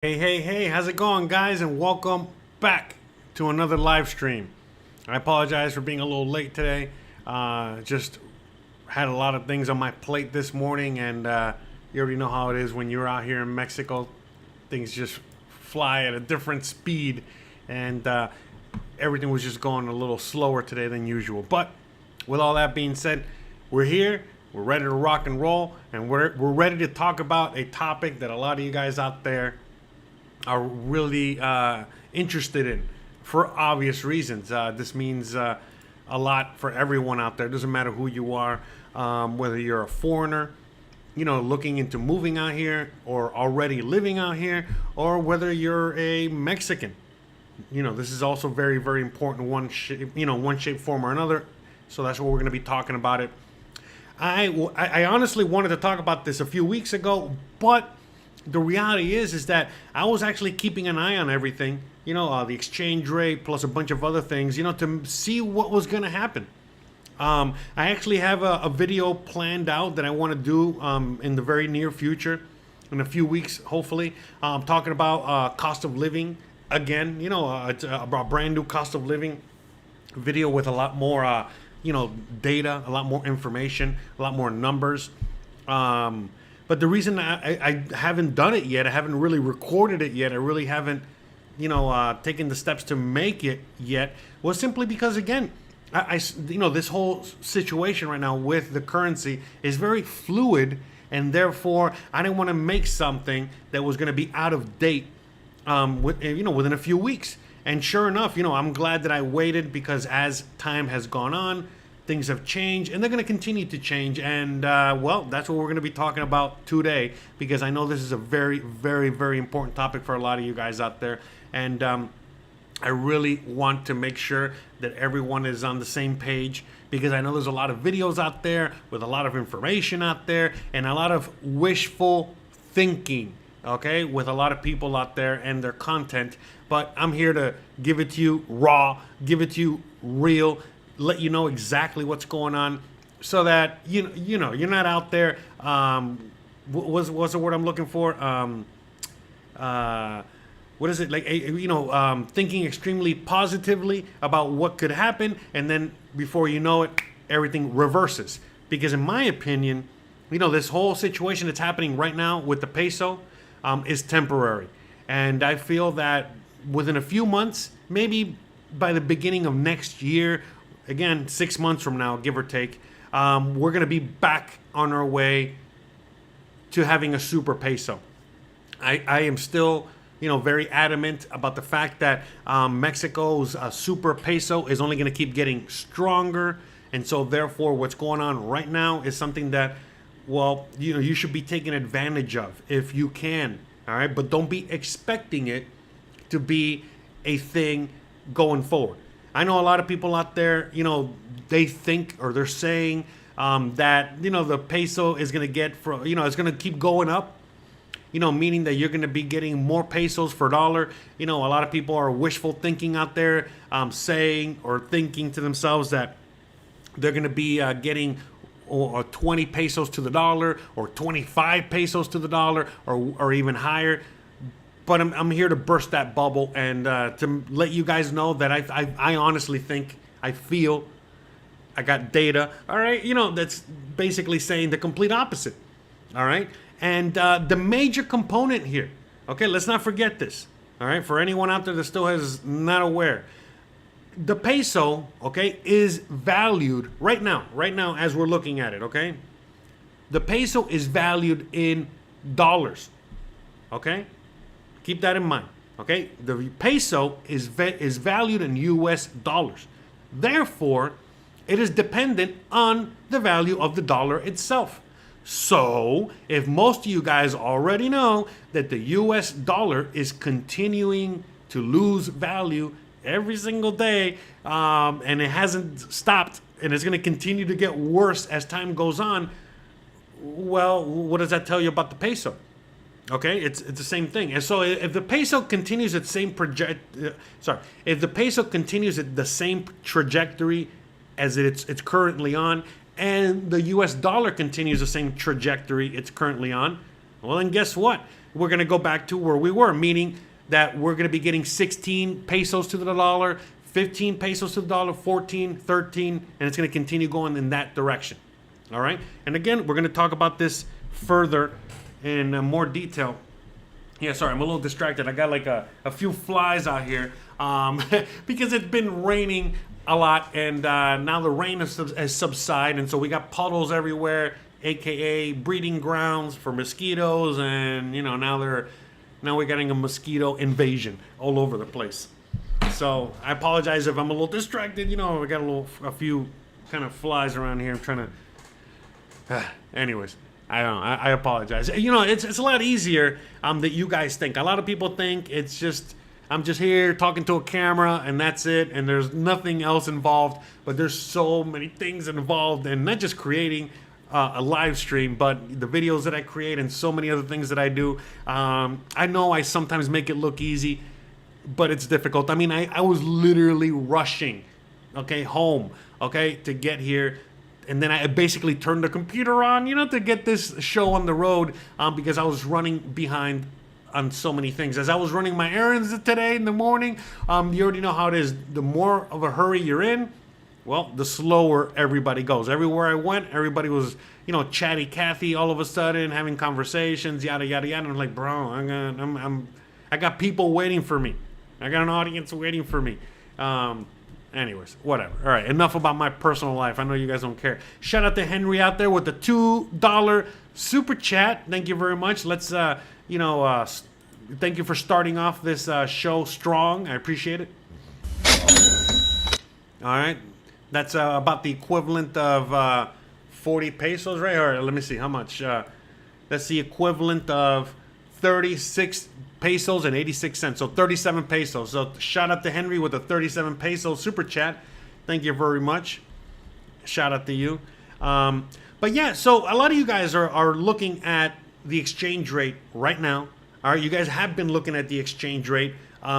Hey, how's it going, guys? And welcome back to another live stream. I apologize for being a little late today. Just had a lot of things on my plate this morning, and you already know how it is when you're out here in Mexico. Things just fly at a different speed, and everything was just going a little slower today than usual. But with all that being said, we're here. We're ready to rock and roll, and we're ready to talk about a topic that a lot of you guys out there are really interested in, for obvious reasons. This means a lot for everyone out there. It doesn't matter who you are, whether you're a foreigner, looking into moving out here, or already living out here, or whether you're a Mexican. This is also very, very important, one shape, form, or another. So that's what we're going to be talking about it. I honestly wanted to talk about this a few weeks ago, but the reality is that I was actually keeping an eye on everything, the exchange rate plus a bunch of other things, to see what was going to happen. I actually have a video planned out that I want to do in the very near future, in a few weeks, hopefully. I'm talking about cost of living again, it's a brand new cost of living video with a lot more, data, a lot more information, a lot more numbers. But the reason I haven't done it yet, I haven't really recorded it yet, I really haven't, taken the steps to make it yet, was simply because, again, this whole situation right now with the currency is very fluid, and therefore I didn't want to make something that was going to be out of date, within a few weeks. And sure enough, I'm glad that I waited, because as time has gone on, things have changed, and they're going to continue to change. And, that's what we're going to be talking about today, because I know this is a very, very, very important topic for a lot of you guys out there. And I really want to make sure that everyone is on the same page, because I know there's a lot of videos out there with a lot of information out there and a lot of wishful thinking, okay, with a lot of people out there and their content. But I'm here to give it to you raw, give it to you real, let you know exactly what's going on, so that you're not out there. What's the word I'm looking for? What is it, like? Thinking extremely positively about what could happen, and then before you know it, everything reverses. Because in my opinion, this whole situation that's happening right now with the peso is temporary, and I feel that within a few months, maybe by the beginning of next year, again, 6 months from now, give or take, we're going to be back on our way to having a super peso. I am still, very adamant about the fact that Mexico's super peso is only going to keep getting stronger. And so therefore, what's going on right now is something that, you should be taking advantage of if you can. All right. But don't be expecting it to be a thing going forward. I know a lot of people out there, they think, or they're saying that, the peso is going to get it's going to keep going up, meaning that you're going to be getting more pesos for dollar. A lot of people are wishful thinking out there, saying or thinking to themselves that they're going to be getting 20 pesos to the dollar, or 25 pesos to the dollar, or even higher. But I'm here to burst that bubble, and to let you guys know that I honestly think, I feel, I got data, all right, that's basically saying the complete opposite, all right? And the major component here, okay, let's not forget this, all right, for anyone out there that still is not aware, the peso, okay, is valued right now as we're looking at it, okay? The peso is valued in dollars, okay? Keep that in mind, okay? The peso is valued in US dollars. Therefore, it is dependent on the value of the dollar itself. So, if most of you guys already know that the US dollar is continuing to lose value every single day, and it hasn't stopped, and it's going to continue to get worse as time goes on, well, what does that tell you about the peso? Okay, it's the same thing. And so if the peso continues its same if the peso continues at the same trajectory as it's currently on, and the US dollar continues the same trajectory it's currently on, well, then guess what? we're going to go back to where we were, meaning that we're going to be getting 16 pesos to the dollar, 15 pesos to the dollar, 14, 13, and it's going to continue going in that direction. All right. And again, we're going to talk about this further in more detail. Yeah, sorry, I'm a little distracted. I got like a few flies out here because it's been raining a lot, and now the rain has subsided, and so we got puddles everywhere, aka breeding grounds for mosquitoes, and you know now we're getting a mosquito invasion all over the place. So I apologize if I'm a little distracted. You know, we got a few kind of flies around here. I'm trying to. Anyways. I don't know. I apologize. You know, it's a lot easier that you guys think. A lot of people think it's just I'm just here talking to a camera and that's it, and there's nothing else involved. But there's so many things involved, and not just creating a live stream, but the videos that I create and so many other things that I do. I know I sometimes make it look easy, but it's difficult. I mean, I was literally rushing, home, to get here. And then I basically turned the computer on, to get this show on the road because I was running behind on so many things. As I was running my errands today in the morning, you already know how it is. The more of a hurry you're in, well, the slower everybody goes. Everywhere I went, everybody was, chatty Cathy all of a sudden, having conversations, yada, yada, yada. And I'm like, bro, I got people waiting for me. I got an audience waiting for me. Anyways, whatever. All right, enough about my personal life. I know you guys don't care. Shout out to Henry out there with the $2 super chat. Thank you very much. Let's, thank you for starting off this show strong. I appreciate it. All right, that's about the equivalent of 40 pesos, right? Or let me see how much. That's the equivalent of 36 pesos and 86 cents, so 37 pesos. So shout out to Henry with a 37 peso super chat. Thank you very much. Shout out to you. But yeah, so a lot of you guys are looking at the exchange rate right now. All right, you guys have been looking at the exchange rate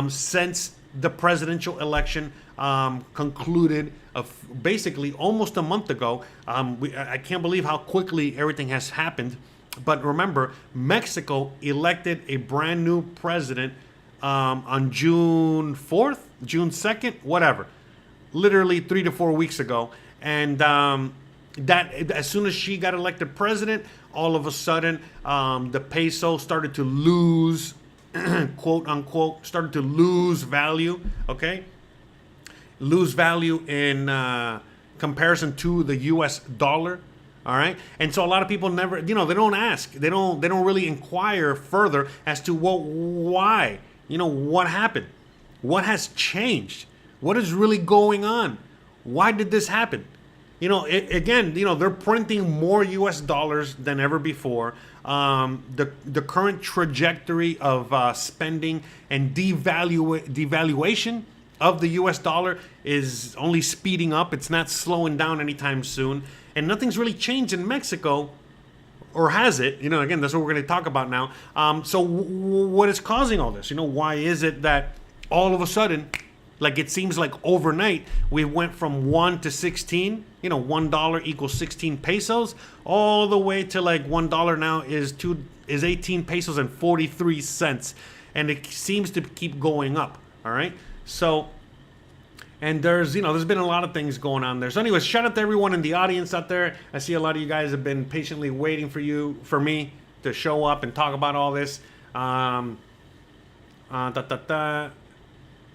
since the presidential election concluded basically almost a month ago. I can't believe how quickly everything has happened. But remember, Mexico elected a brand new president on June 4th, June 2nd, whatever. Literally 3 to 4 weeks ago. And that as soon as she got elected president, all of a sudden the peso started to lose, quote unquote, started to lose value, lose value in comparison to the US dollar. All right. And so a lot of people never, they don't ask. They don't really inquire further as to, well, why? What happened? What has changed? What is really going on? Why did this happen? Again, they're printing more US dollars than ever before. The current trajectory of spending and devaluation of the US dollar is only speeding up. It's not slowing down anytime soon. And nothing's really changed in Mexico, or has it? Again, that's what we're going to talk about now. So what is causing all this? Why is it that all of a sudden, like it seems like overnight, we went from 1 to 16, $1 equals 16 pesos, all the way to like $1 now is 18 pesos and 43 cents. And it seems to keep going up. All right. So, and there's been a lot of things going on there. So anyways, shout out to everyone in the audience out there. I see a lot of you guys have been patiently waiting for me to show up and talk about all this.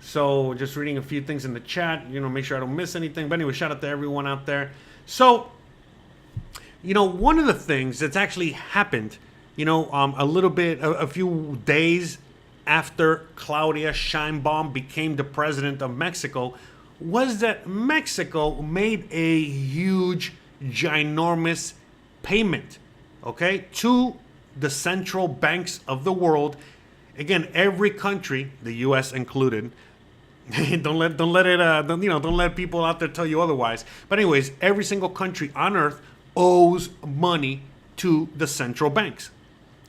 So just reading a few things in the chat, make sure I don't miss anything. But anyway, shout out to everyone out there. So, one of the things that's actually happened, a few days after Claudia Sheinbaum became the president of Mexico, was that Mexico made a huge, ginormous payment, to the central banks of the world. Again, every country, the U.S. included. don't let people out there tell you otherwise. But anyways, every single country on earth owes money to the central banks.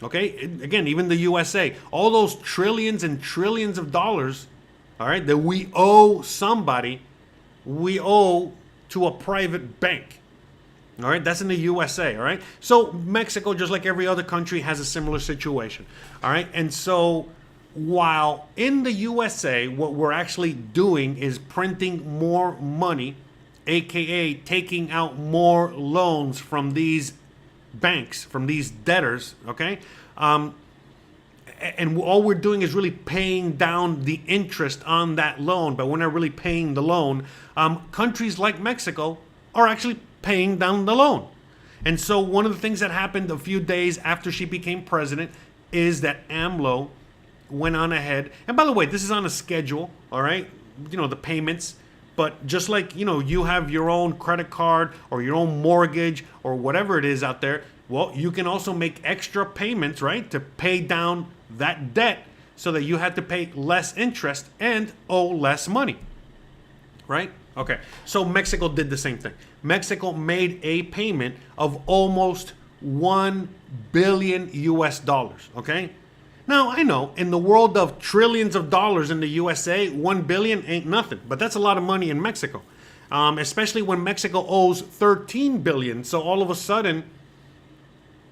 Again, even the USA, all those trillions and trillions of dollars, all right, that we owe somebody, we owe to a private bank. All right, that's in the USA. All right, so Mexico, just like every other country, has a similar situation. All right, and so while in the USA, what we're actually doing is printing more money, aka taking out more loans from these banks, from these debtors, okay? And all we're doing is really paying down the interest on that loan, but we're not really paying the loan. Countries like Mexico are actually paying down the loan. And so one of the things that happened a few days after she became president is that AMLO went on ahead. And by the way, this is on a schedule, all right? You know, the payments. But just like, you know, you have your own credit card or your own mortgage or whatever it is out there, well, you can also make extra payments, right, to pay down that debt so that you have to pay less interest and owe less money, right? Okay, so Mexico did the same thing. Mexico made a payment of almost 1 billion US dollars, okay? Now, I know in the world of trillions of dollars in the USA, 1 billion ain't nothing, but that's a lot of money in Mexico, especially when Mexico owes 13 billion. So all of a sudden,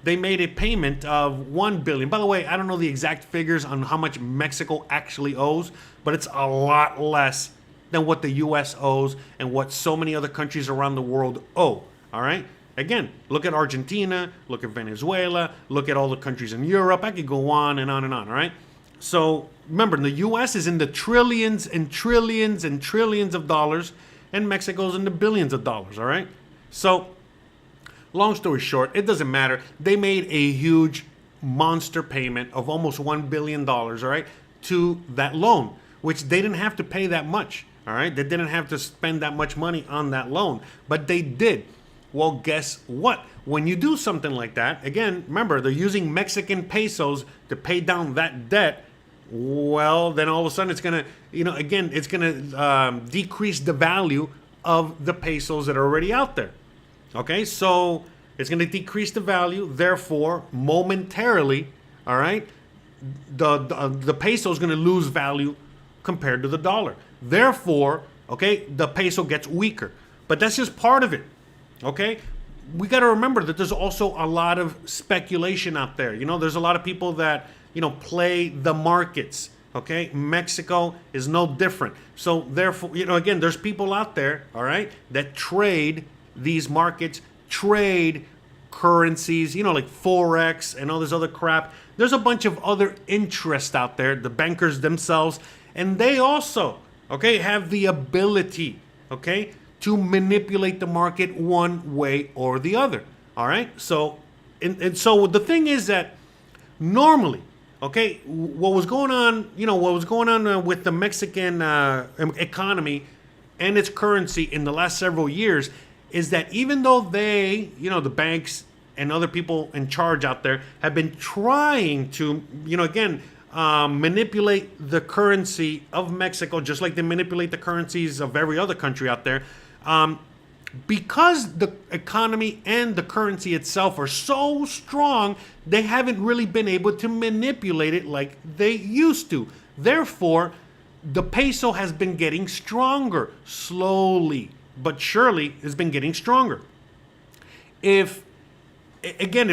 they made a payment of 1 billion. By the way, I don't know the exact figures on how much Mexico actually owes, but it's a lot less than what the US owes and what so many other countries around the world owe, all right? Again, look at Argentina, look at Venezuela, look at all the countries in Europe. I could go on and on and on, all right? So remember, the US is in the trillions and trillions and trillions of dollars, and Mexico's in the billions of dollars, all right? So long story short, it doesn't matter. They made a huge monster payment of almost $1 billion, all right, to that loan, which they didn't have to pay that much, all right? They didn't have to spend that much money on that loan, but they did. Well, guess what? When you do something like that, again, remember, they're using Mexican pesos to pay down that debt. Well, then all of a sudden it's going to, you know, again, it's going to decrease the value of the pesos that are already out there. Okay, so it's going to decrease the value. Therefore, momentarily, all right, the peso is going to lose value compared to the dollar. Therefore, okay, the peso gets weaker. But that's just part of it. Okay, we got to remember that there's also a lot of speculation out there. You know, there's a lot of people that, you know, play the markets. Okay, Mexico is no different. So therefore, you know, again, there's people out there, all right, that trade these markets, trade currencies, you know, like Forex and all this other crap. There's a bunch of other interest out there, the bankers themselves, and they also, okay, have the ability, okay, to manipulate the market one way or the other. All right. So, and so the thing is that normally, okay, what was going on, you know, what was going on with the Mexican economy and its currency in the last several years is that even though they, you know, the banks and other people in charge out there have been trying to, you know, again, manipulate the currency of Mexico, just like they manipulate the currencies of every other country out there, because the economy and the currency itself are so strong, they haven't really been able to manipulate it like they used to. Therefore, the peso has been getting stronger, slowly but surely has been getting stronger. If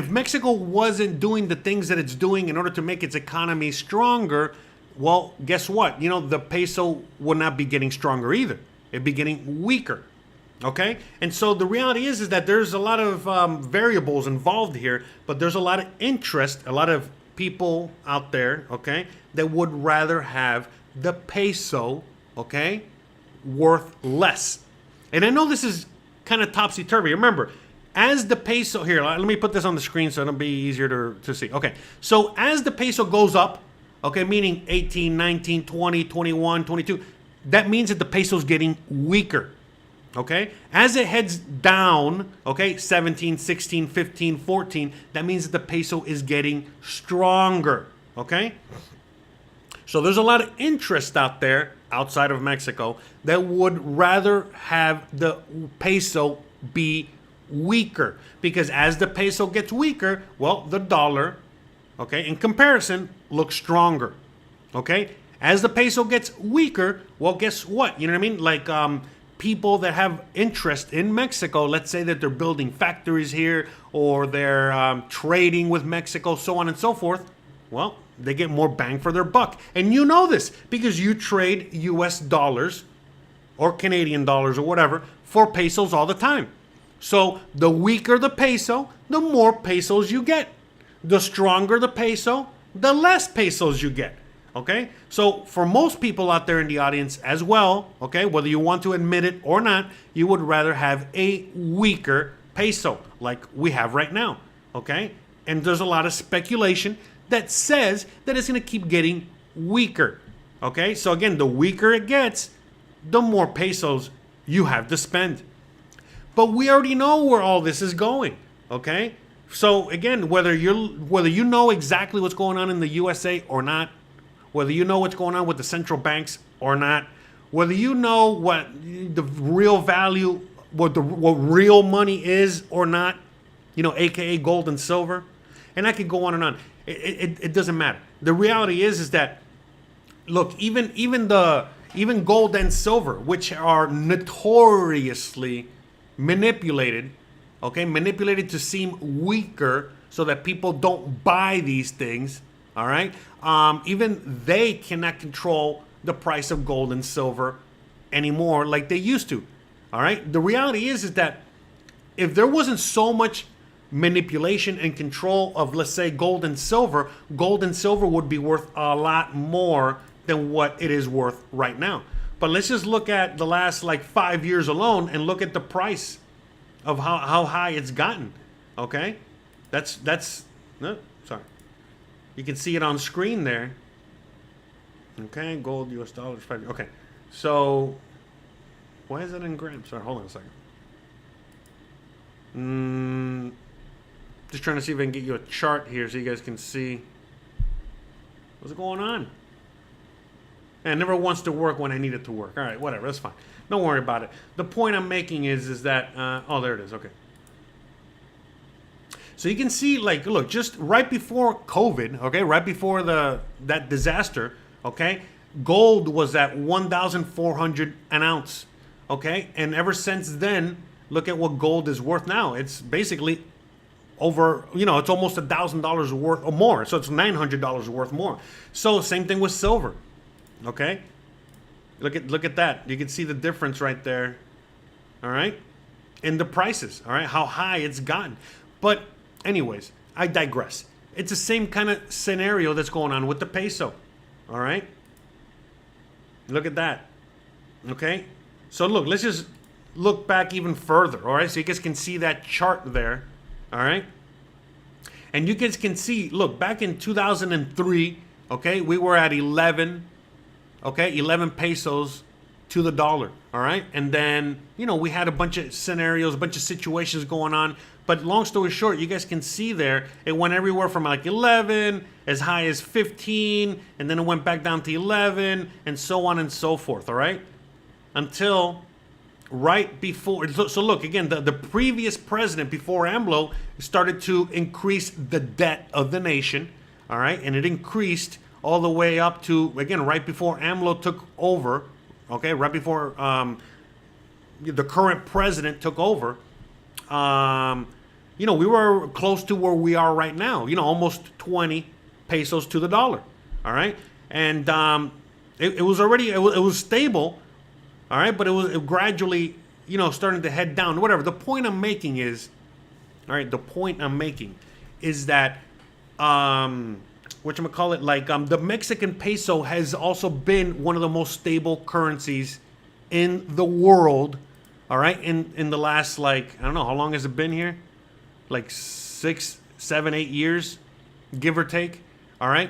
Mexico wasn't doing the things that it's doing in order to make its economy stronger, well, guess what? You know, the peso would not be getting stronger either. It'd be getting weaker. Okay, and so the reality is that there's a lot of variables involved here, but there's a lot of interest, a lot of people out there, okay, that would rather have the peso, okay, worth less. And I know this is kind of topsy-turvy. Remember, as the peso, here, let me put this on the screen so it'll be easier to see. Okay, so as the peso goes up, okay, meaning 18, 19, 20, 21, 22, that means that the peso is getting weaker. Okay, as it heads down, okay, 17, 16, 15, 14, that means that the peso is getting stronger. Okay, so there's a lot of interest out there outside of Mexico that would rather have the peso be weaker, because as the peso gets weaker, well, the dollar, okay, in comparison, looks stronger. Okay, as the peso gets weaker, well, guess what? You know what I mean? Like, people that have interest in Mexico, let's say that they're building factories here or they're trading with Mexico, so on and so forth, well, they get more bang for their buck. And you know this because you trade US dollars or Canadian dollars or whatever for pesos all the time. So the weaker the peso, the more pesos you get. The stronger the peso, the less pesos you get. Okay? So for most people out there in the audience as well, okay, whether you want to admit it or not, you would rather have a weaker peso like we have right now. Okay? And there's a lot of speculation that says that it's going to keep getting weaker. Okay? So again, the weaker it gets, the more pesos you have to spend. But we already know where all this is going. Okay? So again, whether you know exactly what's going on in the USA or not, whether you know what's going on with the central banks or not, whether you know what the real value, what real money is or not, aka gold and silver, and I could go on and on. It doesn't matter. The reality is that, look, even gold and silver, which are notoriously manipulated, okay, manipulated to seem weaker so that people don't buy these things. All right. Even they cannot control the price of gold and silver anymore like they used to. All right. The reality is that if there wasn't so much manipulation and control of, let's say, gold and silver would be worth a lot more than what it is worth right now. But let's just look at the last 5 years alone and look at the price of how high it's gotten. Okay. No, sorry. You can see it on screen there. Okay, gold, US dollars, okay. So, why is that in grams? Sorry, hold on a second. Just trying to see if I can get you a chart here so you guys can see what's going on. And it never wants to work when I need it to work. All right, whatever, that's fine. Don't worry about it. The point I'm making is that, oh, there it is, okay. So you can see, look, just right before COVID, okay, right before that disaster, okay, gold was at 1,400 an ounce, okay, and ever since then, look at what gold is worth now. It's basically over, it's almost $1,000 worth or more, so it's $900 worth more. So same thing with silver, okay. Look at that. You can see the difference right there, all right, in the prices, all right, how high it's gotten, but. Anyways, I digress. It's the same kind of scenario that's going on with the peso. All right? Look at that. Okay? So look, let's just look back even further. All right? So you guys can see that chart there. All right? And you guys can see, look, back in 2003, okay, we were at 11 pesos to the dollar. All right? And then, we had a bunch of scenarios, a bunch of situations going on. But long story short, you guys can see there, it went everywhere from 11, as high as 15, and then it went back down to 11, and so on and so forth, all right? Until right before, so look, again, the previous president before AMLO started to increase the debt of the nation, all right? And it increased all the way up to, again, right before AMLO took over, okay? Right before the current president took over, we were close to where we are right now, almost 20 pesos to the dollar. All right. And it was already, it was stable. All right. But it was gradually, starting to head down, whatever. The point I'm making is, all right, that, whatchamacallit, the Mexican peso has also been one of the most stable currencies in the world. All right, in the last, I don't know, how long has it been here? 6, 7, 8 years, give or take. All right.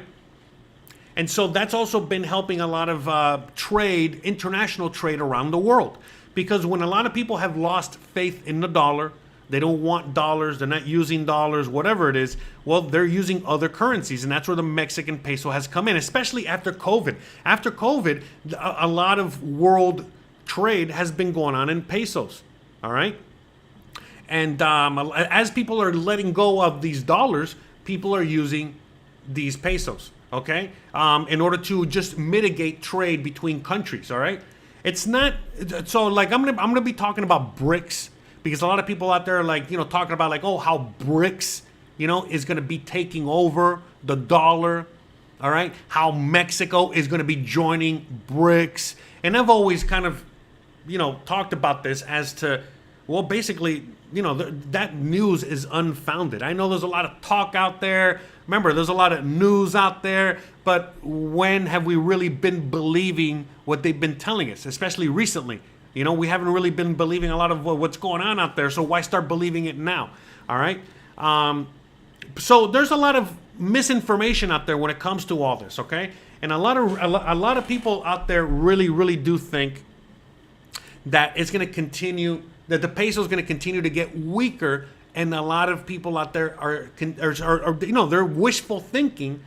And so that's also been helping a lot of trade, international trade around the world. Because when a lot of people have lost faith in the dollar, they don't want dollars, they're not using dollars, whatever it is, well, they're using other currencies. And that's where the Mexican peso has come in, especially after COVID. After COVID, a lot of world trade has been going on in pesos, all right? And as people are letting go of these dollars, people are using these pesos, okay? In order to just mitigate trade between countries, all right? It's not. So like I'm gonna be talking about BRICS because a lot of people out there are like, talking about like, oh, how BRICS, is gonna be taking over the dollar. All right, how Mexico is gonna be joining BRICS, and I've always kind of, talked about this as to, well, basically, that news is unfounded. I know there's a lot of talk out there. Remember, there's a lot of news out there, but when have we really been believing what they've been telling us, especially recently? We haven't really been believing a lot of what's going on out there, so why start believing it now? All right? So there's a lot of misinformation out there when it comes to all this, okay? And a lot of people out there really do think that it's going to continue, that the peso is going to continue to get weaker, and a lot of people out there are they're wishful thinking,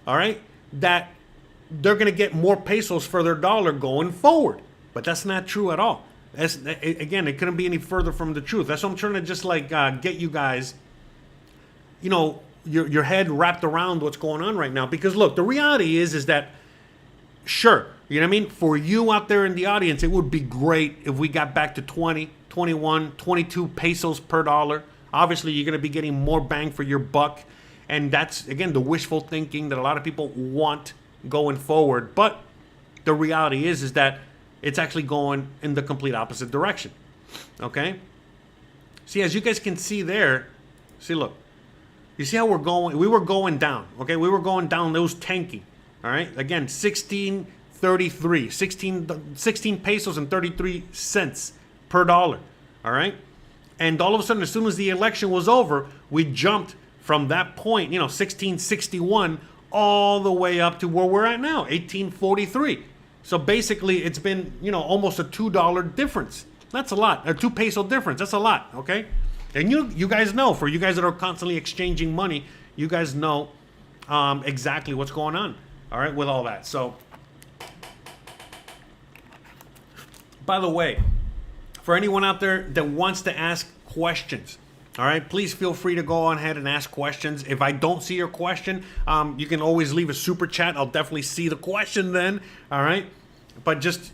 all right, that they're going to get more pesos for their dollar going forward. But that's not true at all. Again, it couldn't be any further from the truth. That's what I'm trying to just like get you guys, your head wrapped around what's going on right now. Because look, the reality is that, sure, you know what I mean? For you out there in the audience, it would be great if we got back to 20, 21, 22 pesos per dollar. Obviously, you're going to be getting more bang for your buck. And that's, again, the wishful thinking that a lot of people want going forward. But the reality is that it's actually going in the complete opposite direction. Okay? See, as you guys can see there, see, look. You see how we're going? We were going down. Okay? We were going down. It was tanking. All right? Again, 16.33. 16 pesos and 33 cents per dollar. All right? And all of a sudden, as soon as the election was over, we jumped from that point, 1661, all the way up to where we're at now, 1843. So basically, it's been, almost a $2 difference. That's a lot. A 2 peso difference. That's a lot, okay? And you guys know, for you guys that are constantly exchanging money, you guys know exactly what's going on, all right, with all that. So, by the way, for anyone out there that wants to ask questions, all right, please feel free to go on ahead and ask questions. If I don't see your question, you can always leave a super chat. I'll definitely see the question then, all right? But just,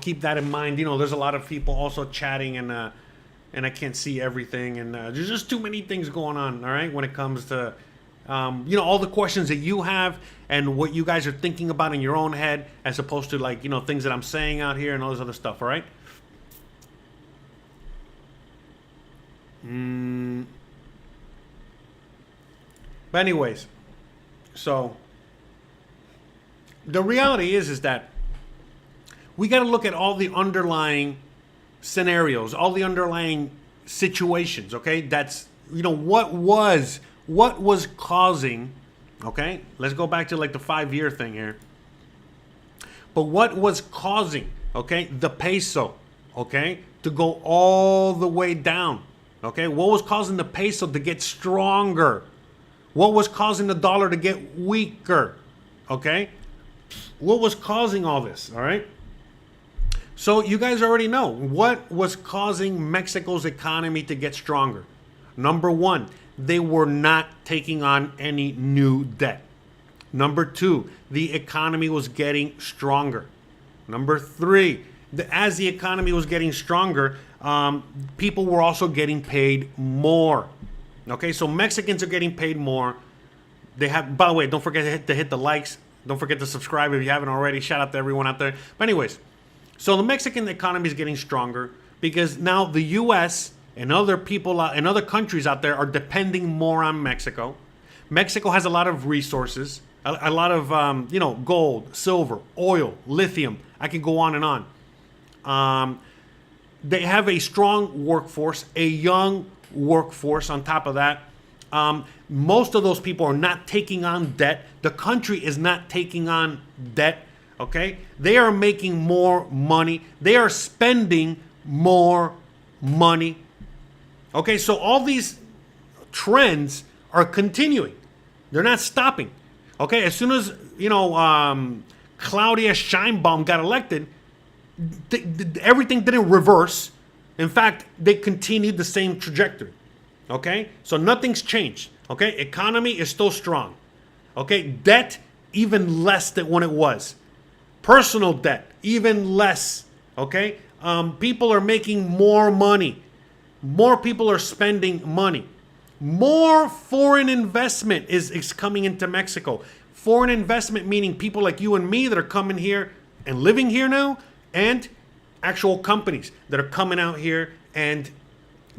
keep that in mind. There's a lot of people also chatting, and I can't see everything. And there's just too many things going on, all right, when it comes to, all the questions that you have and what you guys are thinking about in your own head, as opposed to, like, things that I'm saying out here and all this other stuff, all right? But anyways, so the reality is that we got to look at all the underlying scenarios, all the underlying situations, okay? That's, what was causing, okay? Let's go back to like the 5-year thing here. But what was causing, okay, the peso, okay, to go all the way down? Okay, what was causing the peso to get stronger? What was causing the dollar to get weaker? Okay, what was causing all this? All right. So you guys already know what was causing Mexico's economy to get stronger. Number one, they were not taking on any new debt. Number two, the economy was getting stronger. Number three, as the economy was getting stronger, people were also getting paid more. Okay, so Mexicans are getting paid more. They have, by the way, don't forget to hit the likes. Don't forget to subscribe if you haven't already. Shout out to everyone out there. But anyways, so the Mexican economy is getting stronger because now the U.S. and other people and other countries out there are depending more on Mexico. Mexico has a lot of resources, a lot of gold, silver, oil, lithium. I can go on and on. They have a strong workforce, a young workforce on top of that. Most of those people are not taking on debt. The country is not taking on debt, okay? They are making more money. They are spending more money. Okay, so all these trends are continuing. They're not stopping. Okay, as soon as, Claudia Sheinbaum got elected, everything didn't reverse. In fact, they continued the same trajectory. Okay? So nothing's changed. Okay? Economy is still strong. Okay? Debt, even less than when it was. Personal debt, even less. Okay? People are making more money. More people are spending money. More foreign investment is coming into Mexico. Foreign investment meaning people like you and me that are coming here and living here now, and actual companies that are coming out here and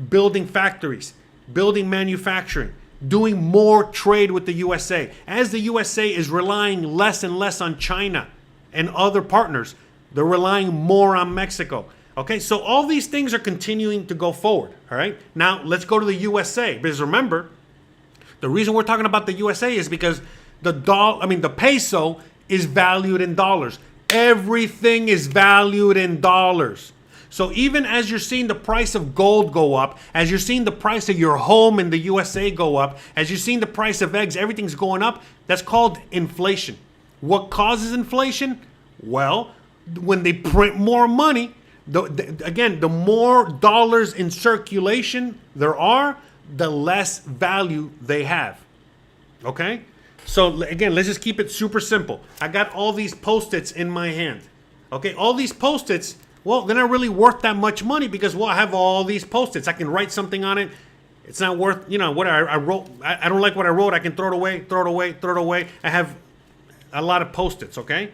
building factories, building manufacturing, doing more trade with the USA. As the USA is relying less and less on China and other partners, they're relying more on Mexico. Okay, so all these things are continuing to go forward. All right, now let's go to the USA, because remember, the reason we're talking about the USA is because the peso is valued in dollars. Everything is valued in dollars. So even as you're seeing the price of gold go up, as you're seeing the price of your home in the USA go up, as you're seeing the price of eggs, everything's going up. That's called inflation. What causes inflation? Well, when they print more money, the more dollars in circulation there are, the less value they have. Okay? So again, let's just keep it super simple. I got all these Post-its in my hand. Okay? All these Post-its, well, they're not really worth that much money because, well, I have all these Post-its. I can write something on it. It's not worth, what I wrote. I don't like what I wrote. I can throw it away, throw it away, throw it away. I have a lot of Post-its, okay?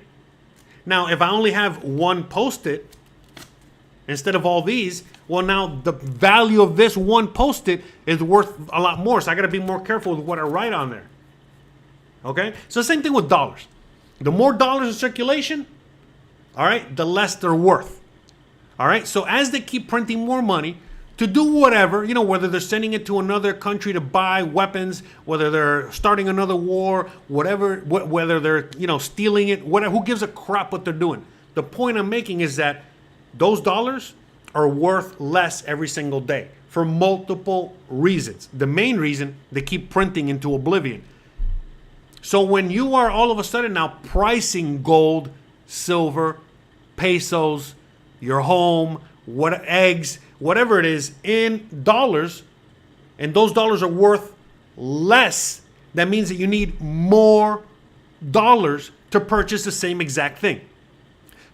Now, if I only have one Post-it instead of all these, well, now the value of this one Post-it is worth a lot more. So I got to be more careful with what I write on there. Okay? So same thing with dollars. The more dollars in circulation, all right, the less they're worth. All right? So as they keep printing more money to do whatever, whether they're sending it to another country to buy weapons, whether they're starting another war, whatever, whether they're, stealing it, whatever, who gives a crap what they're doing? The point I'm making is that those dollars are worth less every single day for multiple reasons. The main reason, they keep printing into oblivion. So when you are all of a sudden now pricing gold, silver, pesos, your home, eggs, whatever it is, in dollars, and those dollars are worth less, that means that you need more dollars to purchase the same exact thing.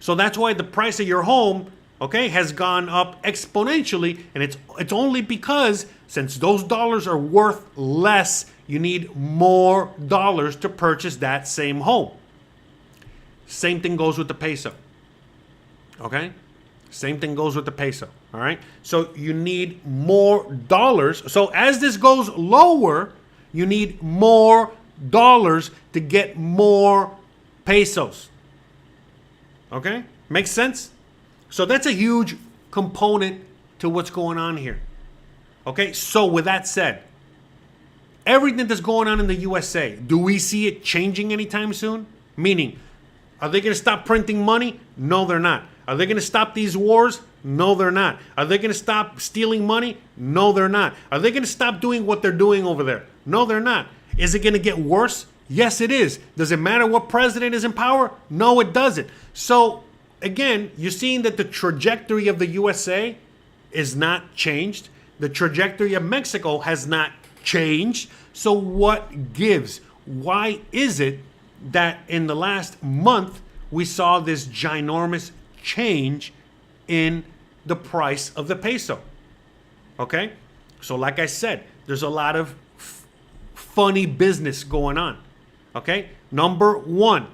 So that's why the price of your home, okay, has gone up exponentially, and it's only because since those dollars are worth less, you need more dollars to purchase that same home. Same thing goes with the peso. Okay? Same thing goes with the peso. All right? So you need more dollars. So as this goes lower, you need more dollars to get more pesos. Okay? Makes sense? So that's a huge component to what's going on here. Okay? So with that said, everything that's going on in the USA, do we see it changing anytime soon? Meaning, are they going to stop printing money? No, they're not. Are they going to stop these wars? No, they're not. Are they going to stop stealing money? No, they're not. Are they going to stop doing what they're doing over there? No, they're not. Is it going to get worse? Yes, it is. Does it matter what president is in power? No, it doesn't. So, again, you're seeing that the trajectory of the USA is not changed. The trajectory of Mexico has not changed. So what gives? Why is it that in the last month we saw this ginormous change in the price of the peso? Okay? So like I said, there's a lot of funny business going on. Okay? Number one,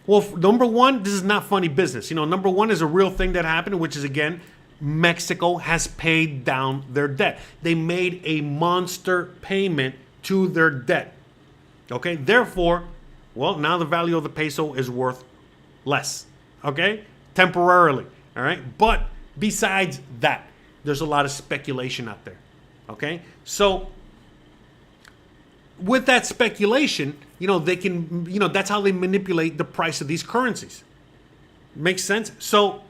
this is not funny business. Number one is a real thing that happened, which is, again, Mexico has paid down their debt. They made a monster payment to their debt. Okay? Therefore, well, now the value of the peso is worth less. Okay? Temporarily. All right? But besides that, there's a lot of speculation out there. Okay? So, with that speculation, they can, that's how they manipulate the price of these currencies. Makes sense? So,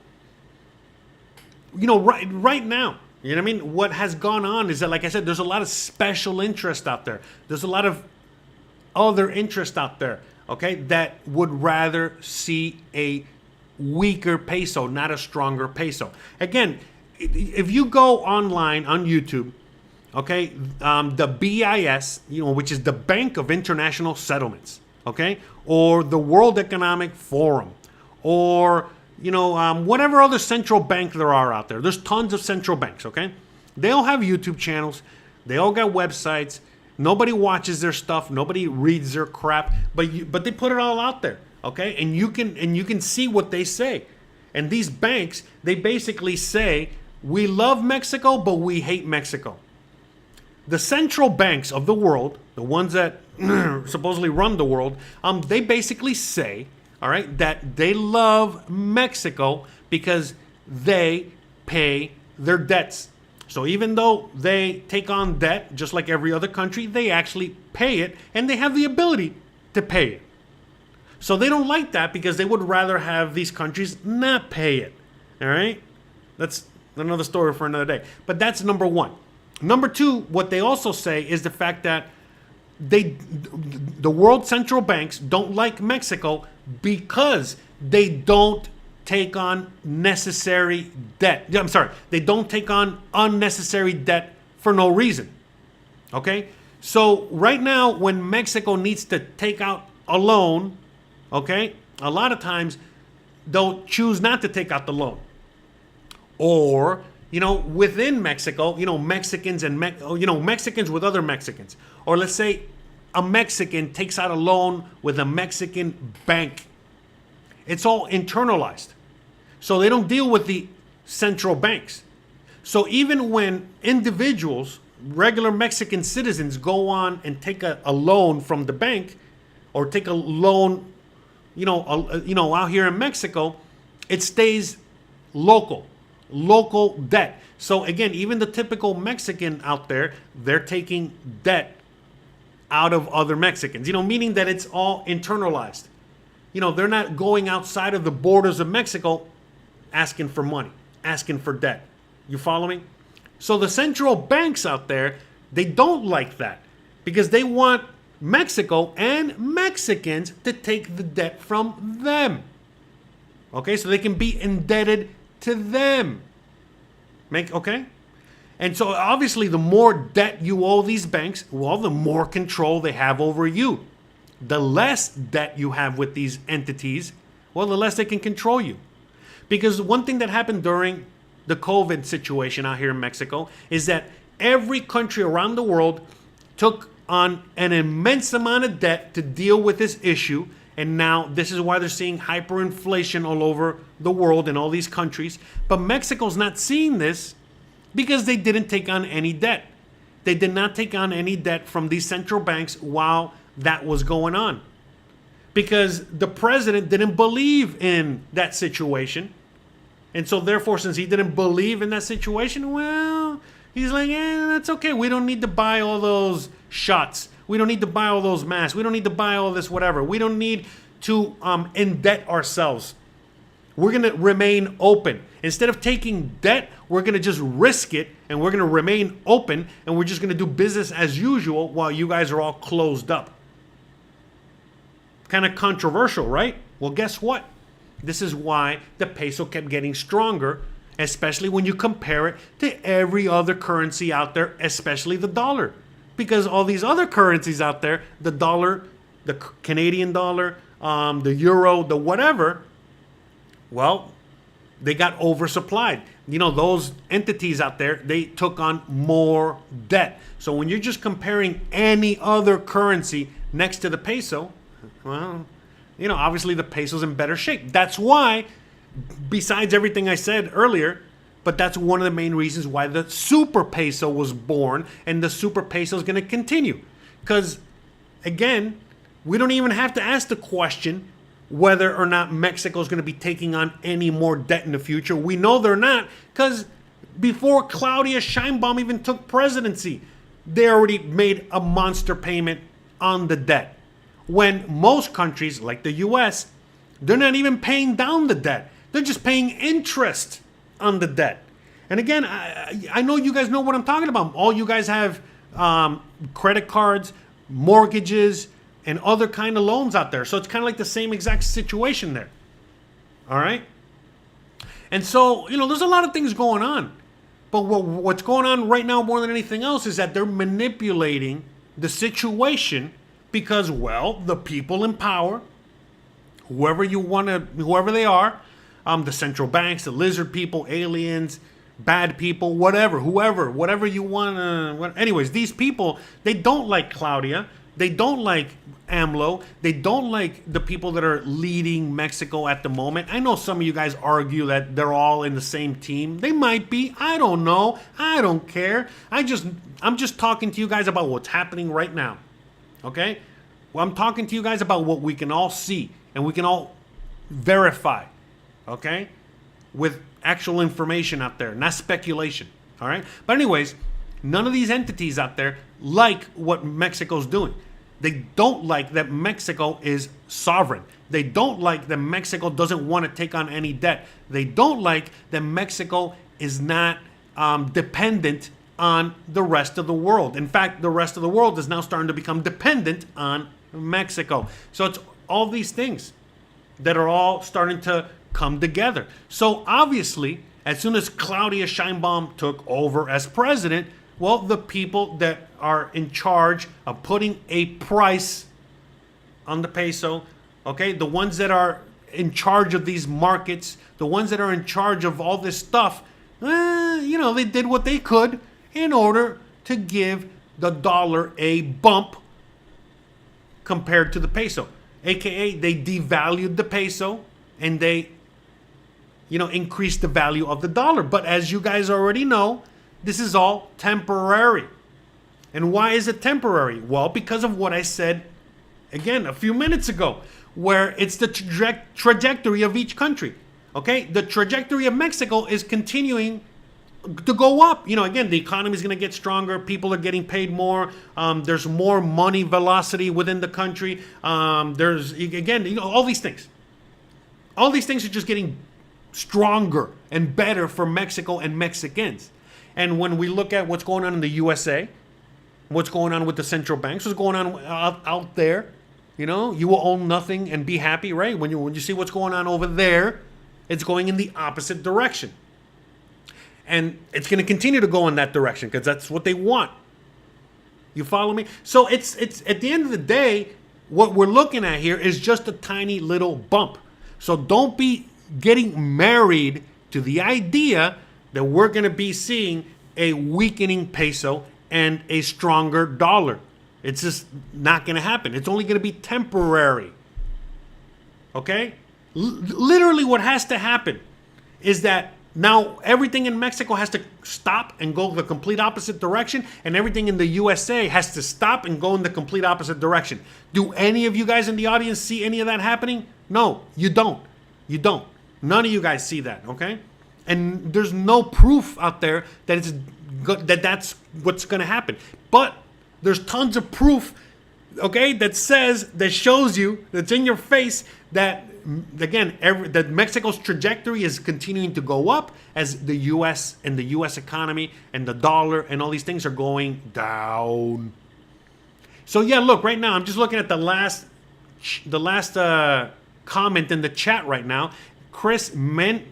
right now, what has gone on is that, like I said, there's a lot of special interest out there. There's a lot of other interest out there, okay, that would rather see a weaker peso, not a stronger peso. Again, if you go online on YouTube, okay, the BIS, which is the Bank of International Settlements, okay, or the World Economic Forum, or whatever other central bank there are out there. There's tons of central banks, okay? They all have YouTube channels. They all got websites. Nobody watches their stuff. Nobody reads their crap, but they put it all out there, okay? And you can see what they say. And these banks, they basically say, we love Mexico, but we hate Mexico. The central banks of the world, the ones that supposedly run the world, they basically say, all right, that they love Mexico because they pay their debts. So even though they take on debt, just like every other country, they actually pay it, and they have the ability to pay it. So they don't like that because they would rather have these countries not pay it. All right? That's another story for another day. But that's number one. Number two, what they also say is the fact that the world central banks don't like Mexico because they don't take on necessary debt. I'm sorry, they don't take on unnecessary debt for no reason. Okay? So right now, when Mexico needs to take out a loan, okay, a lot of times they'll choose not to take out the loan. Or, within Mexico, Mexicans and Mexicans with other Mexicans. Or let's say a Mexican takes out a loan with a Mexican bank. It's all internalized. So they don't deal with the central banks. So even when individuals, regular Mexican citizens, go on and take a loan from the bank, or take a loan, out here in Mexico, it stays local debt. So again, even the typical Mexican out there, they're taking debt out of other Mexicans, meaning that it's all internalized. They're not going outside of the borders of Mexico asking for money, asking for debt. You follow me? So the central banks out there, they don't like that because they want Mexico and Mexicans to take the debt from them. Okay, so they can be indebted to them. Okay? And so obviously the more debt you owe these banks, well, the more control they have over you. The less debt you have with these entities, well, the less they can control you. Because one thing that happened during the COVID situation out here in Mexico is that every country around the world took on an immense amount of debt to deal with this issue. And now this is why they're seeing hyperinflation all over the world in all these countries. But Mexico's not seeing this because they didn't take on any debt. They did not take on any debt from these central banks while that was going on. Because the president didn't believe in that situation. And so therefore, since he didn't believe in that situation, well, he's like, that's okay. We don't need to buy all those shots. We don't need to buy all those masks. We don't need to buy all this whatever. We don't need to indebt ourselves. We're going to remain open. Instead of taking debt, we're going to just risk it, and we're going to remain open, and we're just going to do business as usual while you guys are all closed up. Kind of controversial, right? Well, guess what? This is why the peso kept getting stronger, especially when you compare it to every other currency out there, especially the dollar. Because all these other currencies out there, the dollar, the Canadian dollar, the euro, the whatever, well, they got oversupplied. Those entities out there, they took on more debt. So when you're just comparing any other currency next to the peso, well, obviously the peso's in better shape. That's why, besides everything I said earlier, but that's one of the main reasons why the Super Peso was born, and the Super Peso is going to continue. Because, again, we don't even have to ask the question whether or not Mexico is going to be taking on any more debt in the future. We know they're not, because before Claudia Sheinbaum even took presidency, they already made a monster payment on the debt. When most countries, like the US, they're not even paying down the debt. They're just paying interest on the debt. And again, I know you guys know what I'm talking about. All you guys have credit cards, mortgages, and other kind of loans out there. So it's kind of like the same exact situation there. All right? And so, there's a lot of things going on. But what's going on right now more than anything else is that they're manipulating the situation because, well, the people in power whoever you want to, whoever they are, the central banks, the lizard people, aliens, bad people, whatever, whatever you want to. Anyways, these people, they don't like Claudia. They don't like AMLO. They don't like the people that are leading Mexico at the moment. I know some of you guys argue that they're all in the same team. They might be. I don't know. I don't care. I'm just talking to you guys about what's happening right now. Okay? Well, I'm talking to you guys about what we can all see and we can all verify. Okay? With actual information out there, not speculation. All right? But anyways, none of these entities out there like what Mexico's doing. They don't like that Mexico is sovereign. They don't like that Mexico doesn't want to take on any debt. They don't like that Mexico is not dependent on the rest of the world. In fact, the rest of the world is now starting to become dependent on Mexico. So it's all these things that are all starting to come together. So obviously, as soon as Claudia Sheinbaum took over as president, well, the people that are in charge of putting a price on the peso, okay, the ones that are in charge of these markets, the ones that are in charge of all this stuff, they did what they could in order to give the dollar a bump compared to the peso. AKA, they devalued the peso and they, increased the value of the dollar. But as you guys already know, this is all temporary. And why is it temporary? Well, because of what I said, again, a few minutes ago, where it's the trajectory of each country. Okay? The trajectory of Mexico is continuing to go up. Again, the economy is going to get stronger. People are getting paid more. There's more money velocity within the country. There's, again, all these things. All these things are just getting stronger and better for Mexico and Mexicans. And when we look at what's going on in the USA, what's going on with the central banks, what's going on out there, you will own nothing and be happy, right? When you see what's going on over there, it's going in the opposite direction. And it's going to continue to go in that direction because that's what they want. You follow me? So it's at the end of the day, what we're looking at here is just a tiny little bump. So don't be getting married to the idea that we're going to be seeing a weakening peso and a stronger dollar. It's just not going to happen. It's only going to be temporary. Okay? Literally what has to happen is that now everything in Mexico has to stop and go the complete opposite direction, and everything in the USA has to stop and go in the complete opposite direction. Do any of you guys in the audience see any of that happening? No, you don't. You don't. None of you guys see that, okay? And there's no proof out there that that's what's going to happen. But there's tons of proof, okay, that shows you, that's in your face, that, again, that Mexico's trajectory is continuing to go up as the U.S. and the U.S. economy and the dollar and all these things are going down. So, yeah, look, right now, I'm just looking at the last comment in the chat right now. Chris Mason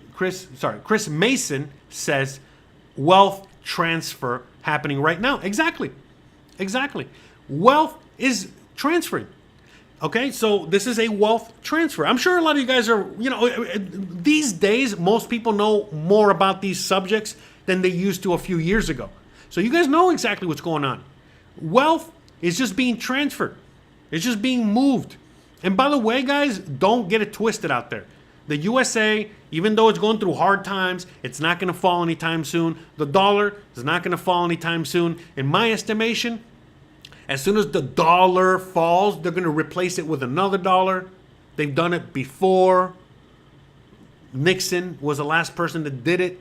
says wealth transfer happening right now. Exactly. Wealth is transferring. Okay, so this is a wealth transfer. I'm sure a lot of you guys are, these days, most people know more about these subjects than they used to a few years ago. So you guys know exactly what's going on. Wealth is just being transferred. It's just being moved. And by the way, guys, don't get it twisted out there. The USA, even though it's going through hard times, it's not going to fall anytime soon. The dollar is not going to fall anytime soon. In my estimation, as soon as the dollar falls, they're going to replace it with another dollar. They've done it before. Nixon was the last person that did it.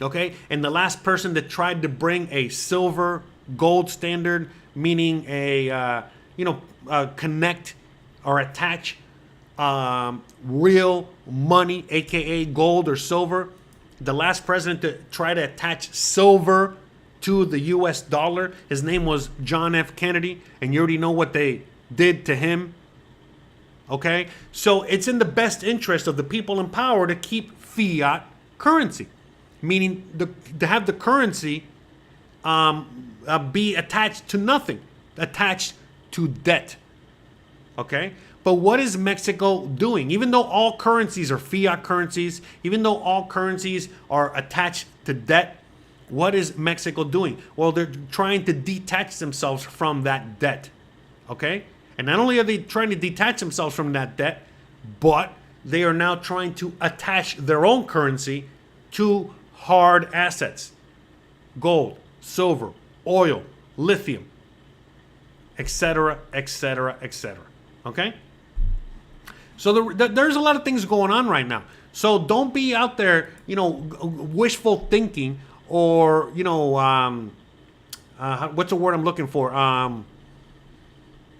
Okay? And the last person that tried to bring a silver gold standard, meaning connect or attach real money, aka gold or silver. The last president to try to attach silver to the US dollar, his name was John F. Kennedy, and you already know what they did to him. Okay? So it's in the best interest of the people in power to keep fiat currency, meaning to have the currency be attached to nothing, attached to debt. Okay? But what is Mexico doing? Even though all currencies are fiat currencies, even though all currencies are attached to debt, what is Mexico doing? Well, they're trying to detach themselves from that debt, okay? And not only are they trying to detach themselves from that debt, but they are now trying to attach their own currency to hard assets. Gold, silver, oil, lithium, etc., etc., etc. Okay? So there's a lot of things going on right now. So don't be out there, wishful thinking, or what's the word I'm looking for?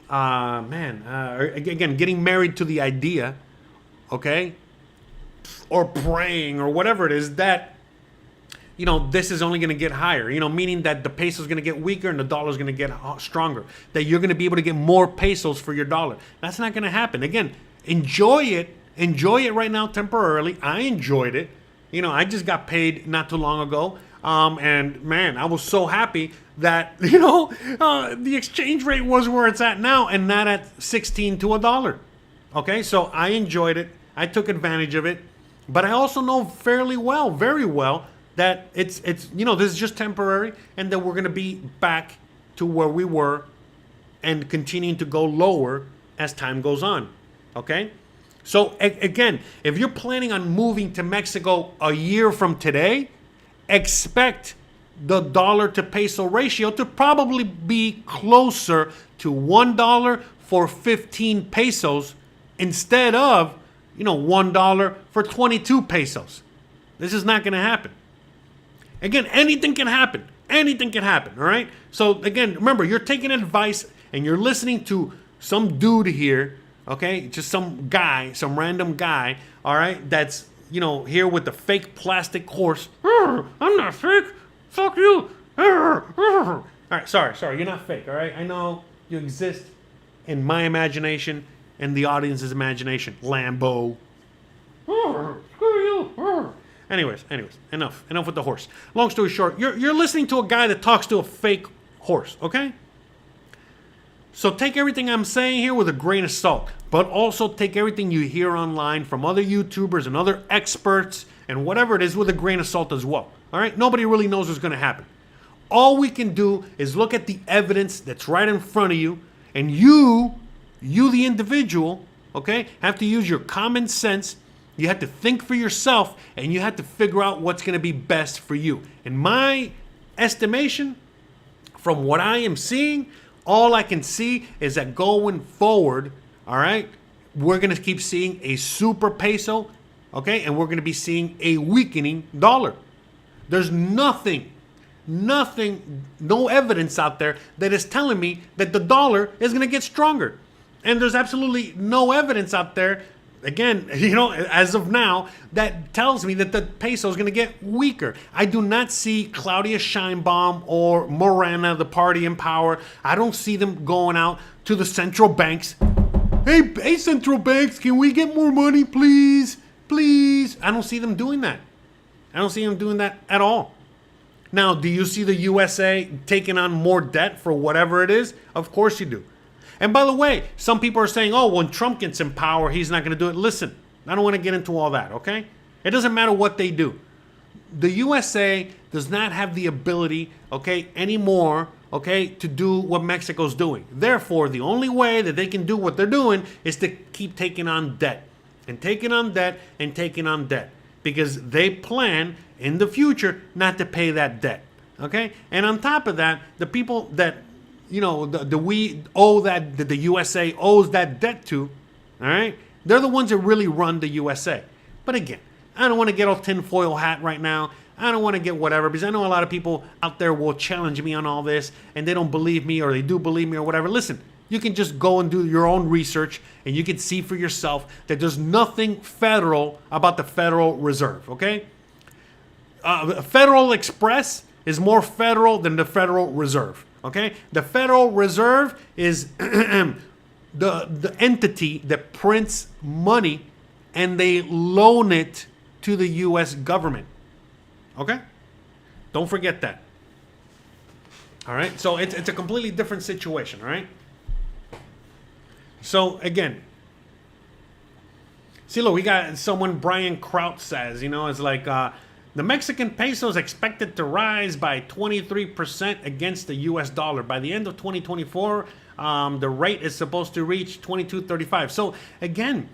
Again, getting married to the idea, okay, or praying or whatever it is that this is only going to get higher, meaning that the peso is going to get weaker and the dollar is going to get stronger, that you're going to be able to get more pesos for your dollar. That's not going to happen. Again, enjoy it right now temporarily. I enjoyed it. I just got paid not too long ago. And man, I was so happy that, the exchange rate was where it's at now and not at 16 to $1. Okay. So I enjoyed it. I took advantage of it, but I also know very well that it's this is just temporary, and that we're going to be back to where we were and continuing to go lower as time goes on. Okay. So again, if you're planning on moving to Mexico a year from today, expect the dollar to peso ratio to probably be closer to $1 for 15 pesos instead of, $1 for 22 pesos. This is not going to happen. Again, anything can happen. Anything can happen, all right? So again, remember, you're taking advice and you're listening to some dude here, okay? Just some guy, some random guy, all right? That's, here with the fake plastic horse. I'm not fake. Fuck you. All right, sorry. You're not fake, all right? I know you exist in my imagination and the audience's imagination. Lambo. Screw you. Anyways, enough with the horse. Long story short, you're listening to a guy that talks to a fake horse, okay? So take everything I'm saying here with a grain of salt, but also take everything you hear online from other YouTubers and other experts and whatever it is with a grain of salt as well. All right? Nobody really knows what's going to happen. All we can do is look at the evidence that's right in front of you, and you the individual, okay, have to use your common sense. You have to think for yourself, and you have to figure out what's going to be best for you. In my estimation, from what I am seeing, all I can see is that going forward, all right, we're going to keep seeing a super peso, okay, and we're going to be seeing a weakening dollar. There's no evidence out there that is telling me that the dollar is going to get stronger. And there's absolutely no evidence out there, again, as of now, that tells me that the peso is going to get weaker. I do not see Claudia Sheinbaum or Morena, the party in power. I don't see them going out to the central banks. Hey, central banks, can we get more money, please? Please. I don't see them doing that. I don't see them doing that at all. Now, do you see the USA taking on more debt for whatever it is? Of course you do. And by the way, some people are saying, oh, when Trump gets in power, he's not going to do it. Listen, I don't want to get into all that, okay? It doesn't matter what they do. The USA does not have the ability, okay, anymore, okay, to do what Mexico's doing. Therefore, the only way that they can do what they're doing is to keep taking on debt and taking on debt and taking on debt, because they plan in the future not to pay that debt, okay? And on top of that, the people that we owe that the USA owes that debt to, all right? They're the ones that really run the USA. But again, I don't want to get all tinfoil hat right now. I don't want to get whatever, because I know a lot of people out there will challenge me on all this, and they don't believe me, or they do believe me, or whatever. Listen, you can just go and do your own research, and you can see for yourself that there's nothing federal about the Federal Reserve, okay? Federal Express is more federal than the Federal Reserve. Okay, the Federal Reserve is the entity that prints money and they loan it to the U.S. government. Okay, don't forget that. All right, so it's a completely different situation. All right. So again, See, look, we got someone, Brian Kraut says, it's like the Mexican peso is expected to rise by 23% against the US dollar. By the end of 2024, the rate is supposed to reach 22.35. So again,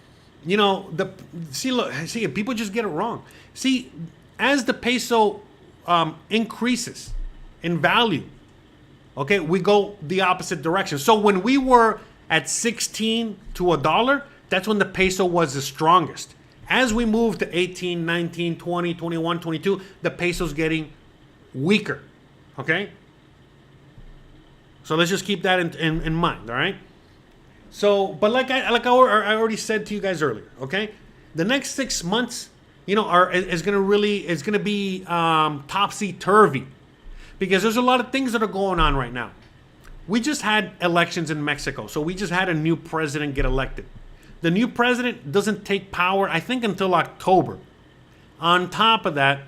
see, people just get it wrong. See, as the peso increases in value, okay, we go the opposite direction. So when we were at 16 to a dollar, that's when the peso was the strongest. As we move to 18, 19, 20, 21, 22, the peso's getting weaker, okay? So let's just keep that in mind, all right? So, but like I already said to you guys earlier, okay? The next 6 months, is gonna be topsy-turvy, because there's a lot of things that are going on right now. We just had elections in Mexico, so we just had a new president get elected. The new president doesn't take power, I think, until October. On top of that,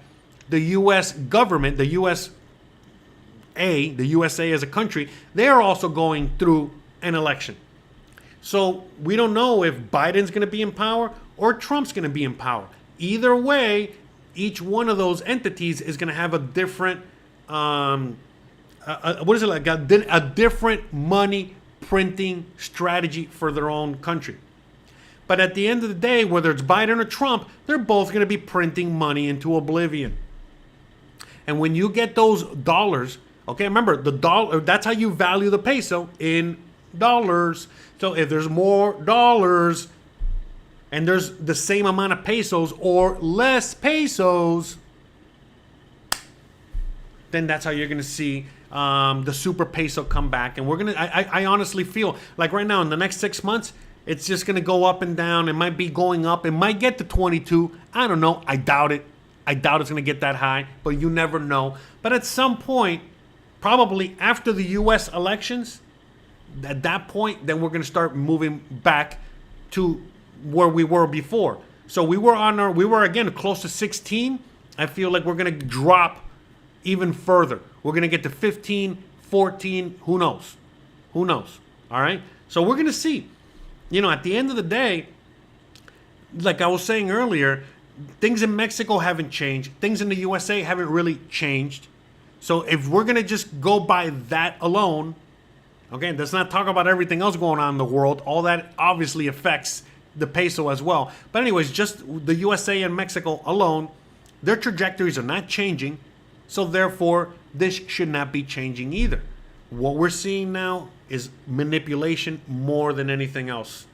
the U.S. government, the USA as a country, they're also going through an election. So we don't know if Biden's going to be in power or Trump's going to be in power. Either way, each one of those entities is going to have a different, a different money printing strategy for their own country. But at the end of the day, whether it's Biden or Trump, they're both going to be printing money into oblivion. And when you get those dollars, okay, remember, the dollar, that's how you value the peso, in dollars. So if there's more dollars and there's the same amount of pesos or less pesos, then that's how you're going to see the super peso come back. And I honestly feel like right now in the next 6 months, it's just going to go up and down. It might be going up. It might get to 22. I don't know. I doubt it. I doubt it's going to get that high, but you never know. But at some point, probably after the U.S. elections, at that point, then we're going to start moving back to where we were before. So we were again close to 16. I feel like we're going to drop even further. We're going to get to 15, 14. Who knows? Who knows? All right. So we're going to see. At the end of the day, like I was saying earlier, things in Mexico haven't changed. Things in the USA haven't really changed. So if we're going to just go by that alone, okay, let's not talk about everything else going on in the world. All that obviously affects the peso as well. But anyways, just the USA and Mexico alone, their trajectories are not changing. So therefore, this should not be changing either. What we're seeing now is manipulation more than anything else.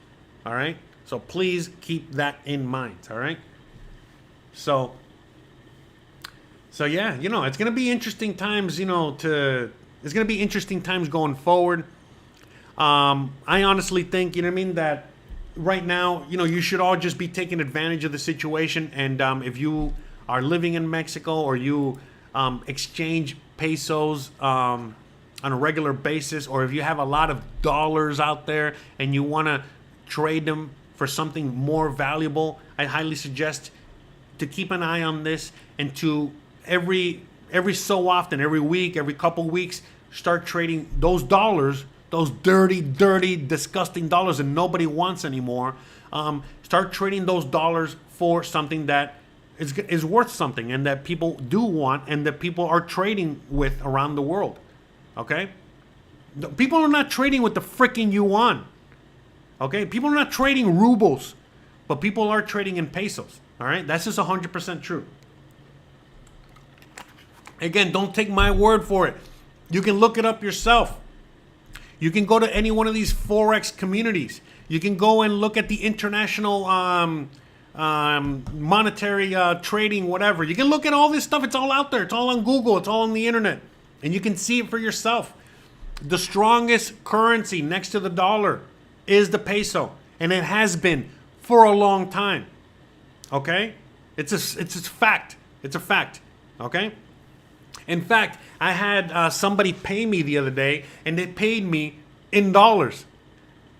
All right? So please keep that in mind. All right? So yeah, it's going to be interesting times, it's going to be interesting times going forward. I honestly think, that right now, you should all just be taking advantage of the situation. And if you are living in Mexico or you exchange pesos on a regular basis, or if you have a lot of dollars out there and you want to trade them for something more valuable, I highly suggest to keep an eye on this and to every so often, every week, every couple weeks, start trading those dollars, those dirty, disgusting dollars that nobody wants anymore. Start trading those dollars for something that is worth something and that people do want and that people are trading with around the world. Okay? People are not trading with the freaking yuan. Okay? People are not trading rubles, but people are trading in pesos. All right? That's just 100% true. Again, don't take my word for it. You can look it up yourself. You can go to any one of these Forex communities. You can go and look at the international monetary trading, whatever. You can look at all this stuff. It's all out there. It's all on Google. It's all on the internet. And you can see it for yourself. The strongest currency next to the dollar is the peso. And it has been for a long time. Okay? It's a fact. It's a fact. Okay? In fact, I had somebody pay me the other day, and they paid me in dollars.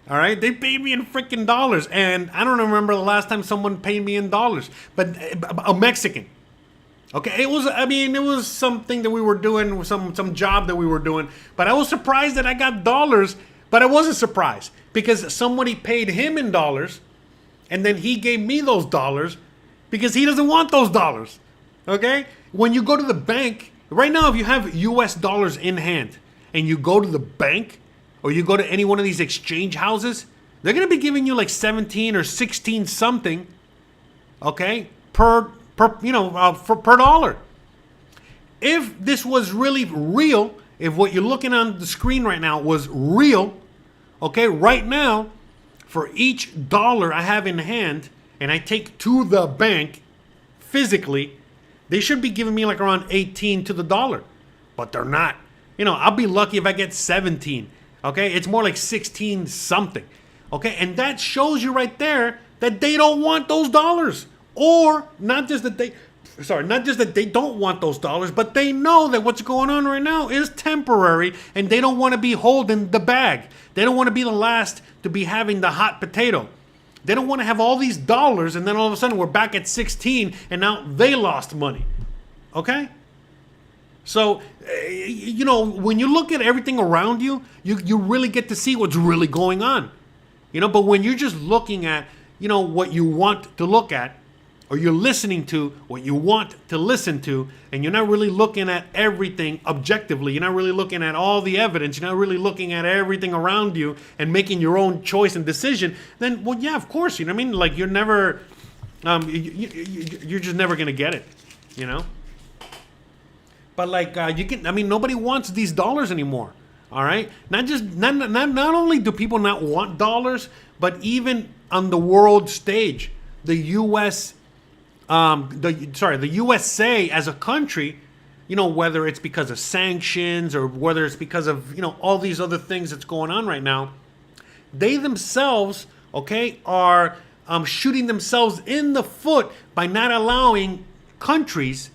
All right? They paid me in freaking dollars. And I don't remember the last time someone paid me in dollars. But a Mexican. Okay? It was something that we were doing, some job that we were doing. But I was surprised that I got dollars. But I wasn't surprised because somebody paid him in dollars. And then he gave me those dollars because he doesn't want those dollars. Okay? When you go to the bank, right now, if you have US dollars in hand and you go to the bank or you go to any one of these exchange houses, they're going to be giving you like 17 or 16 something, okay, per dollar. If this was really real, if what you're looking on the screen right now was real, okay, right now, for each dollar I have in hand and I take to the bank physically, they should be giving me like around 18 to the dollar, but they're not. I'll be lucky if I get 17, okay? It's more like 16 something, okay? And that shows you right there that they don't want those dollars. Or not just that they don't want those dollars, but they know that what's going on right now is temporary and they don't want to be holding the bag. They don't want to be the last to be having the hot potato. They don't want to have all these dollars and then all of a sudden we're back at 16 and now they lost money. Okay? So, when you look at everything around you, you really get to see what's really going on. But when you're just looking at, what you want to look at, or you're listening to what you want to listen to, and you're not really looking at everything objectively, you're not really looking at all the evidence, you're not really looking at everything around you and making your own choice and decision, then, well, yeah, of course, you know what I mean? Like, you're never, you're just never going to get it, But like, nobody wants these dollars anymore, all right? Not only do people not want dollars, but even on the world stage, the the USA as a country, whether it's because of sanctions or whether it's because of, all these other things that's going on right now, they themselves, okay, are shooting themselves in the foot by not allowing countries,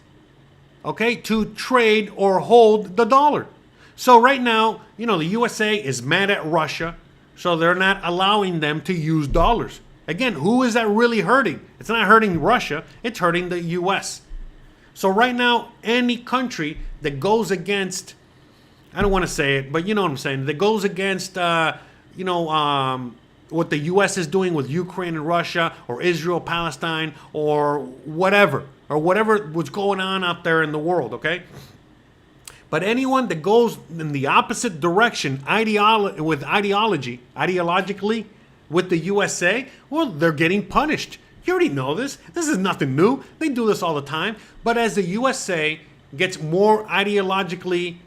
okay, to trade or hold the dollar. So right now, the USA is mad at Russia, so they're not allowing them to use dollars. Again, who is that really hurting? It's not hurting Russia, it's hurting the US. So right now, any country that goes against, I don't want to say it, but you know what I'm saying, that goes against, what the US is doing with Ukraine and Russia, or Israel, Palestine, or whatever was going on out there in the world, okay? But anyone that goes in the opposite direction, ideologically, with the USA, well, they're getting punished. You already know this. This is nothing new. They do this all the time. But as the USA gets more ideologically,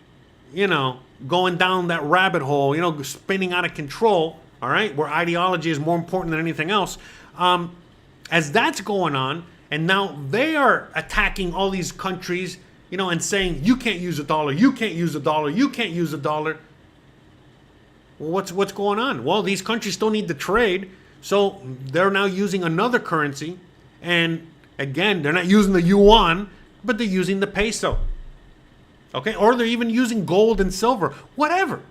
going down that rabbit hole, spinning out of control, all right, where ideology is more important than anything else, as that's going on, and now they are attacking all these countries, and saying, you can't use a dollar, you can't use a dollar, you can't use a dollar. Well, what's going on? Well, these countries still need to trade, so they're now using another currency, and again, they're not using the yuan, but they're using the peso. Okay, or they're even using gold and silver, whatever.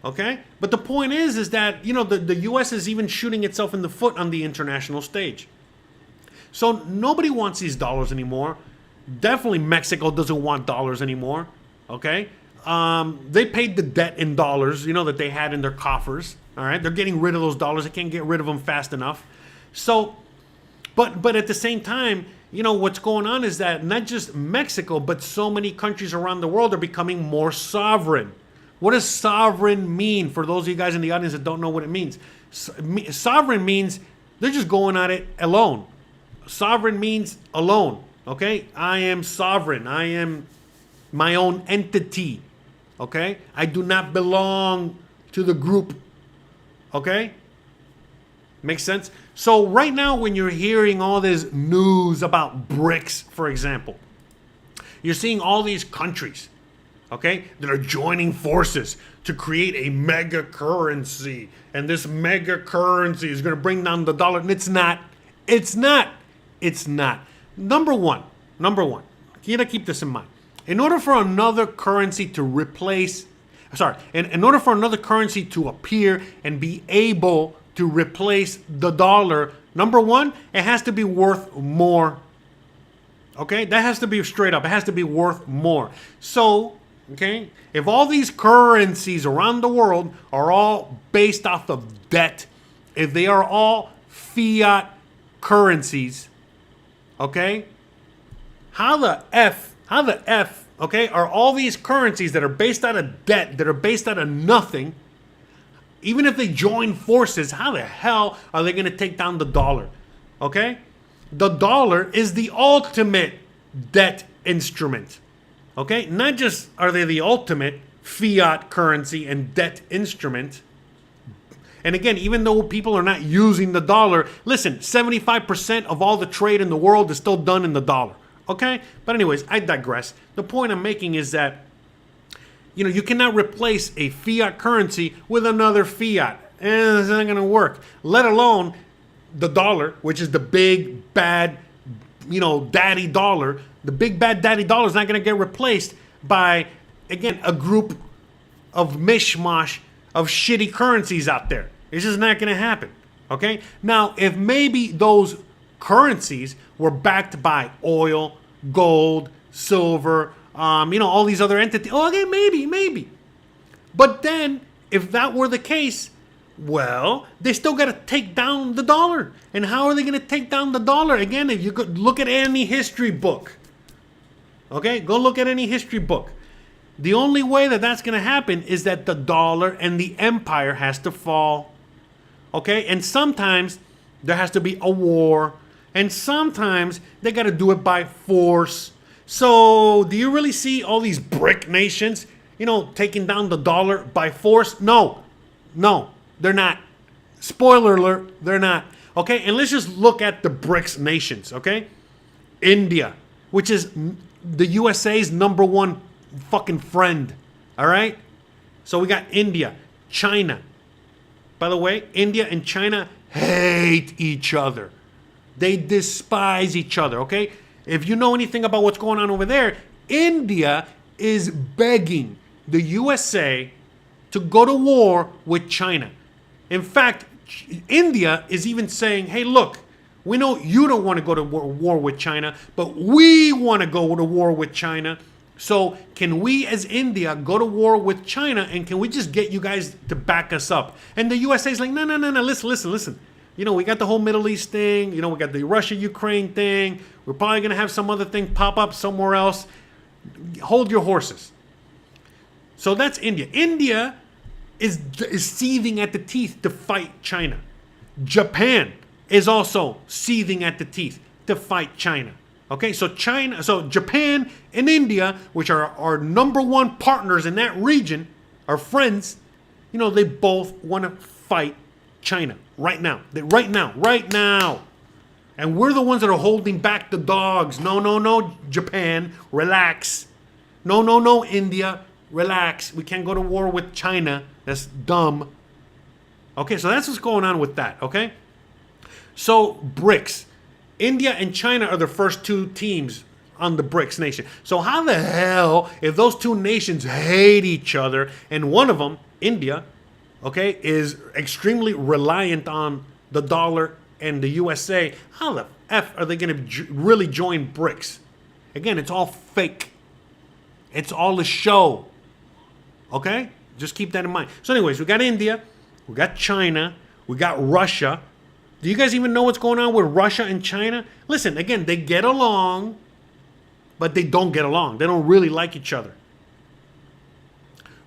Okay, but the point is that the U.S. is even shooting itself in the foot on the international stage. So nobody wants these dollars anymore. Definitely, Mexico doesn't want dollars anymore. Okay. They paid the debt in dollars, that they had in their coffers. All right, they're getting rid of those dollars. They can't get rid of them fast enough. So, but at the same time, what's going on is that not just Mexico, but so many countries around the world are becoming more sovereign. What does sovereign mean? For those of you guys in the audience that don't know what it means, sovereign means they're just going at it alone. Sovereign means alone. Okay, I am sovereign. I am my own entity. Okay? I do not belong to the group. Okay? Makes sense? So right now when you're hearing all this news about BRICS, for example, you're seeing all these countries, okay, that are joining forces to create a mega currency. And this mega currency is going to bring down the dollar. And it's not. Number one, you gotta keep this in mind. In order for another currency to in order for another currency to appear and be able to replace the dollar, number one, it has to be worth more. Okay, that has to be straight up. It has to be worth more. So, okay, if all these currencies around the world are all based off of debt, if they are all fiat currencies, okay? How the F, okay, are all these currencies that are based out of debt, that are based out of nothing, even if they join forces, how the hell are they going to take down the dollar, okay? The dollar is the ultimate debt instrument, okay? Not just are they the ultimate fiat currency and debt instrument. And again, even though people are not using the dollar, listen, 75% of all the trade in the world is still done in the dollar, okay? But anyways, I digress. The point I'm making is that, you cannot replace a fiat currency with another fiat. It's not going to work. Let alone the dollar, which is the big, bad, daddy dollar. The big, bad daddy dollar is not going to get replaced by, again, a group of mishmash of shitty currencies out there. It's just not going to happen, okay? Now, if maybe those currencies were backed by oil, gold, silver, all these other entities, okay, maybe. But then, if that were the case, well, they still got to take down the dollar. And how are they going to take down the dollar? Again, if you could look at any history book, okay? Go look at any history book. The only way that that's going to happen is that the dollar and the empire has to fall. Okay? And sometimes there has to be a war. And sometimes they got to do it by force. So do you really see all these BRIC nations, taking down the dollar by force? No, they're not. Spoiler alert, they're not. Okay? And let's just look at the BRICS nations. Okay? India, which is the USA's number one fucking friend. All right? So we got India, China. By the way, India and China hate each other. They despise each other, okay? If you know anything about what's going on over there, India is begging the USA to go to war with China. In fact, India is even saying, hey, look, we know you don't want to go to war with China, but we want to go to war with China. So can we as India go to war with China, and can we just get you guys to back us up? And the USA is like, no, listen. We got the whole Middle East thing. We got the Russia-Ukraine thing. We're probably going to have some other thing pop up somewhere else. Hold your horses. So that's India. India is seething at the teeth to fight China. Japan is also seething at the teeth to fight China. Okay, so Japan and India, which are our number one partners in that region, our friends, they both want to fight China right now. Right now. And we're the ones that are holding back the dogs. No, Japan, relax. No, India, relax. We can't go to war with China. That's dumb. Okay, so that's what's going on with that, okay? So, BRICS. India and China are the first two teams on the BRICS nation. So how the hell, if those two nations hate each other, and one of them, India, okay, is extremely reliant on the dollar and the USA, how the F are they going to really join BRICS? Again, it's all fake. It's all a show. Okay? Just keep that in mind. So anyways, we got India, we got China, we got Russia. Do you guys even know what's going on with Russia and China? Listen, again, they get along, but they don't get along. They don't really like each other.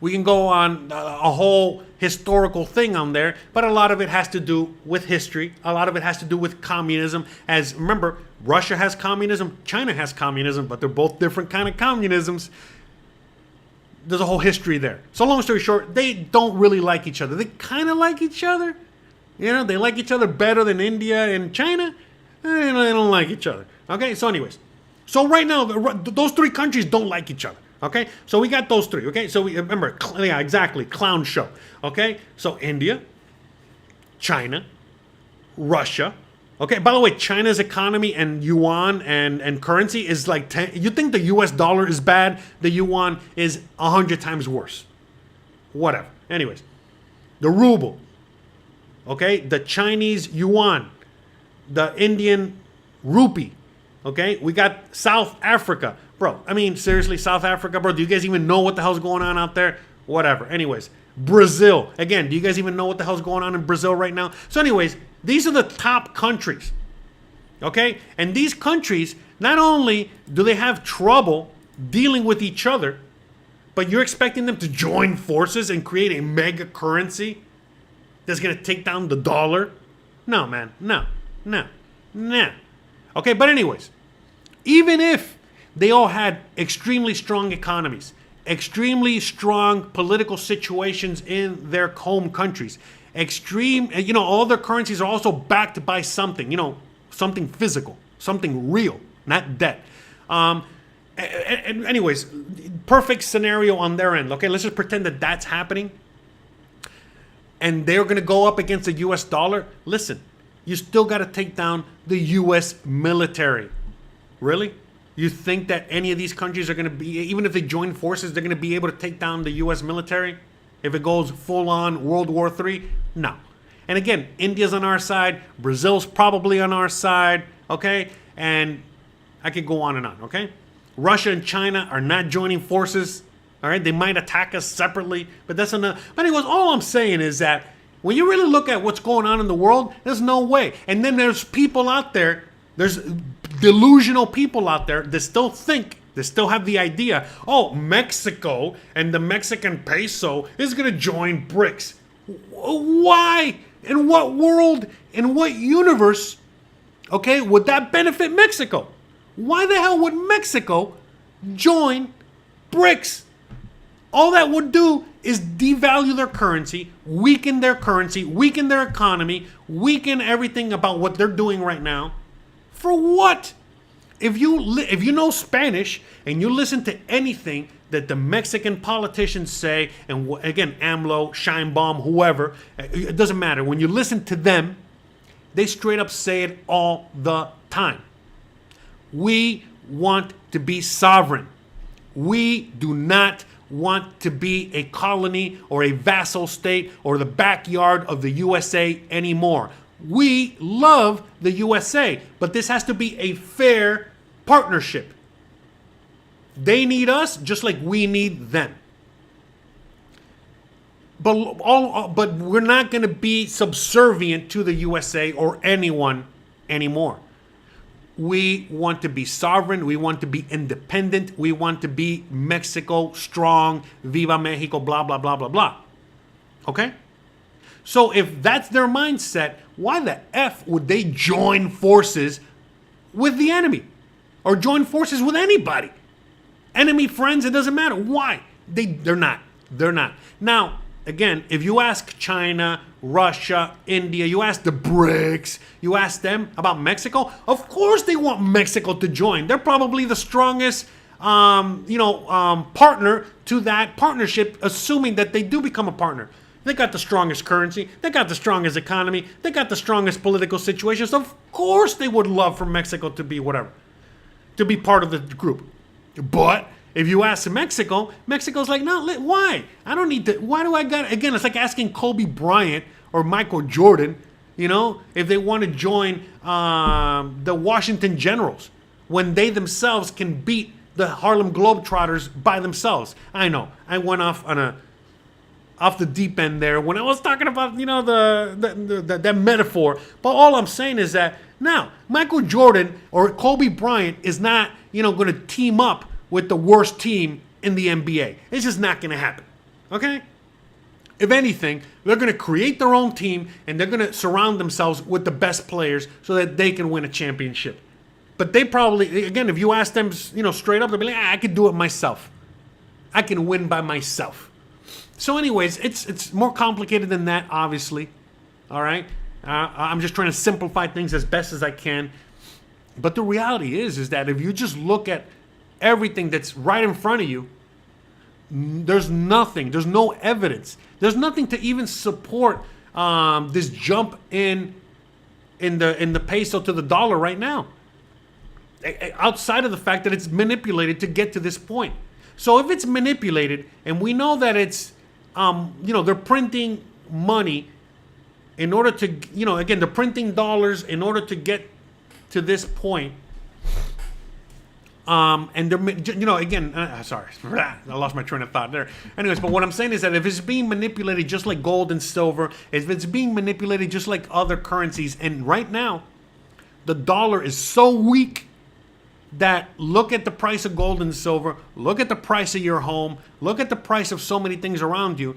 We can go on a whole historical thing on there, but a lot of it has to do with history. A lot of it has to do with communism. As remember, Russia has communism, China has communism, but they're both different kind of communisms. There's a whole history there. So long story short, they don't really like each other. They kind of like each other. They like each other better than India and China. They don't like each other. Okay, so anyways. So right now, those three countries don't like each other. Okay, so we got those three. Okay, so we remember, yeah, exactly, clown show. Okay, so India, China, Russia. Okay, by the way, China's economy and yuan and currency is like 10. You think the US dollar is bad? The yuan is 100 times worse. Whatever. Anyways, the ruble. Okay, the Chinese yuan, the Indian rupee. Okay, we got South Africa. Bro, I mean, seriously, South Africa, bro, do you guys even know what the hell's going on out there? Whatever. Anyways, Brazil. Again, do you guys even know what the hell's going on in Brazil right now? So anyways, these are the top countries. Okay? And these countries, not only do they have trouble dealing with each other, but you're expecting them to join forces and create a mega currency that's going to take down the dollar? No, man. No. Okay, but anyways, even if they all had extremely strong economies, extremely strong political situations in their home countries, all their currencies are also backed by something, something physical, something real, not debt. Anyways, perfect scenario on their end. Okay, let's just pretend that that's happening. And they're going to go up against the US dollar. Listen, you still got to take down the US military. Really? You think that any of these countries are going to be, even if they join forces, they're going to be able to take down the US military? If it goes full on World War III? No. And again, India's on our side. Brazil's probably on our side. Okay? And I could go on and on. Okay? Russia and China are not joining forces. All right? They might attack us separately, but that's enough. But anyways, all I'm saying is that when you really look at what's going on in the world, there's no way. And then there's people out there, there's delusional people out there that still think, they still have the idea, oh, Mexico and the Mexican Peso is going to join BRICS. Why? In what world, in what universe, okay, would that benefit Mexico? Why the hell would Mexico join BRICS? All that would do is devalue their currency, weaken their economy, weaken everything about what they're doing right now. For what? If you know Spanish and you listen to anything that the Mexican politicians say, and again, AMLO, Scheinbaum, whoever, it doesn't matter. When you listen to them, they straight up say it all the time. We want to be sovereign. We do not want to be a colony or a vassal state or the backyard of the USA anymore. We love the USA, but this has to be a fair partnership. They need us just like we need them. But we're not going to be subservient to the USA or anyone anymore. We want to be sovereign. We want to be independent. We want to be Mexico strong. Viva Mexico, blah, blah, blah, blah, blah. Okay? So if that's their mindset, why the F would they join forces with the enemy? Or join forces with anybody? Enemy, friends, it doesn't matter. Why? They're not. They're not. Now, again, if you ask China, Russia, India, you ask the BRICS, you ask them about Mexico, of course they want Mexico to join. They're probably the strongest partner to that partnership, assuming that they do become a partner. They got the strongest currency. They got the strongest economy. They got the strongest political situations. Of course they would love for Mexico to be whatever, to be part of the group. But if you ask Mexico, Mexico's like, no, why? I don't need to. Why do I got? Again, it's like asking Kobe Bryant or Michael Jordan, if they want to join the Washington Generals when they themselves can beat the Harlem Globetrotters by themselves. I know. I went off the deep end there when I was talking about, that metaphor. But all I'm saying is that now Michael Jordan or Kobe Bryant is not, going to team up with the worst team in the NBA. It's just not going to happen. Okay? If anything, they're going to create their own team and they're going to surround themselves with the best players so that they can win a championship. But they probably, again, if you ask them, straight up, they'll be like, I can do it myself. I can win by myself. So anyways, it's more complicated than that, obviously. All right? I'm just trying to simplify things as best as I can. But the reality is that if you just look at everything that's right in front of you, there's nothing. There's no evidence. There's nothing to even support this jump in the peso to the dollar right now. Outside of the fact that it's manipulated to get to this point. So if it's manipulated, and we know that it's, they're printing money in order to, again, they're printing dollars in order to get to this point. And they're, again, sorry, I lost my train of thought there. Anyways, but what I'm saying is that if it's being manipulated just like gold and silver, if it's being manipulated just like other currencies, and right now, the dollar is so weak that look at the price of gold and silver, look at the price of your home, look at the price of so many things around you.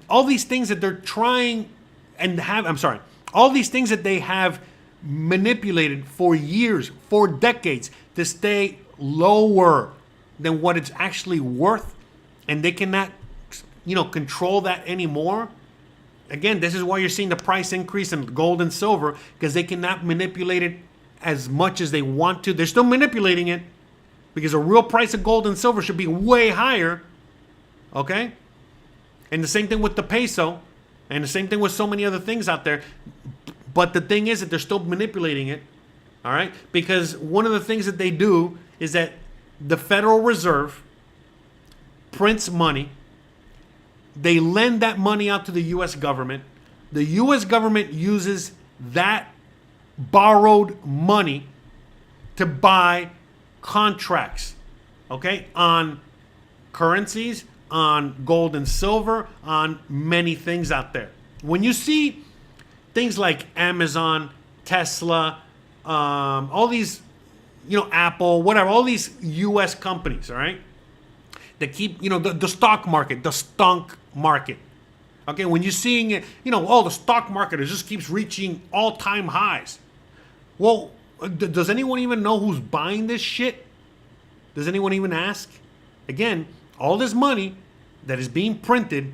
All these things that they're trying and have, all these things that they have manipulated for years, for decades, to stay lower than what it's actually worth, and they cannot, control that anymore. Again, this is why you're seeing the price increase in gold and silver, because they cannot manipulate it as much as they want to. They're still manipulating it because the real price of gold and silver should be way higher. Okay? And the same thing with the peso, and the same thing with so many other things out there. But the thing is that they're still manipulating it. All right? Because one of the things that they do is that the Federal Reserve prints money. They lend that money out to the U.S. government. The U.S. government uses that borrowed money to buy contracts, okay, on currencies, on gold and silver, on many things out there. When you see things like Amazon, Tesla, all these, Apple, whatever, all these U.S. companies, all right, that keep, the stock market, the stunk market. Okay, when you're seeing it, the stock market, it just keeps reaching all-time highs. Well, does anyone even know who's buying this shit? Does anyone even ask? Again, all this money that is being printed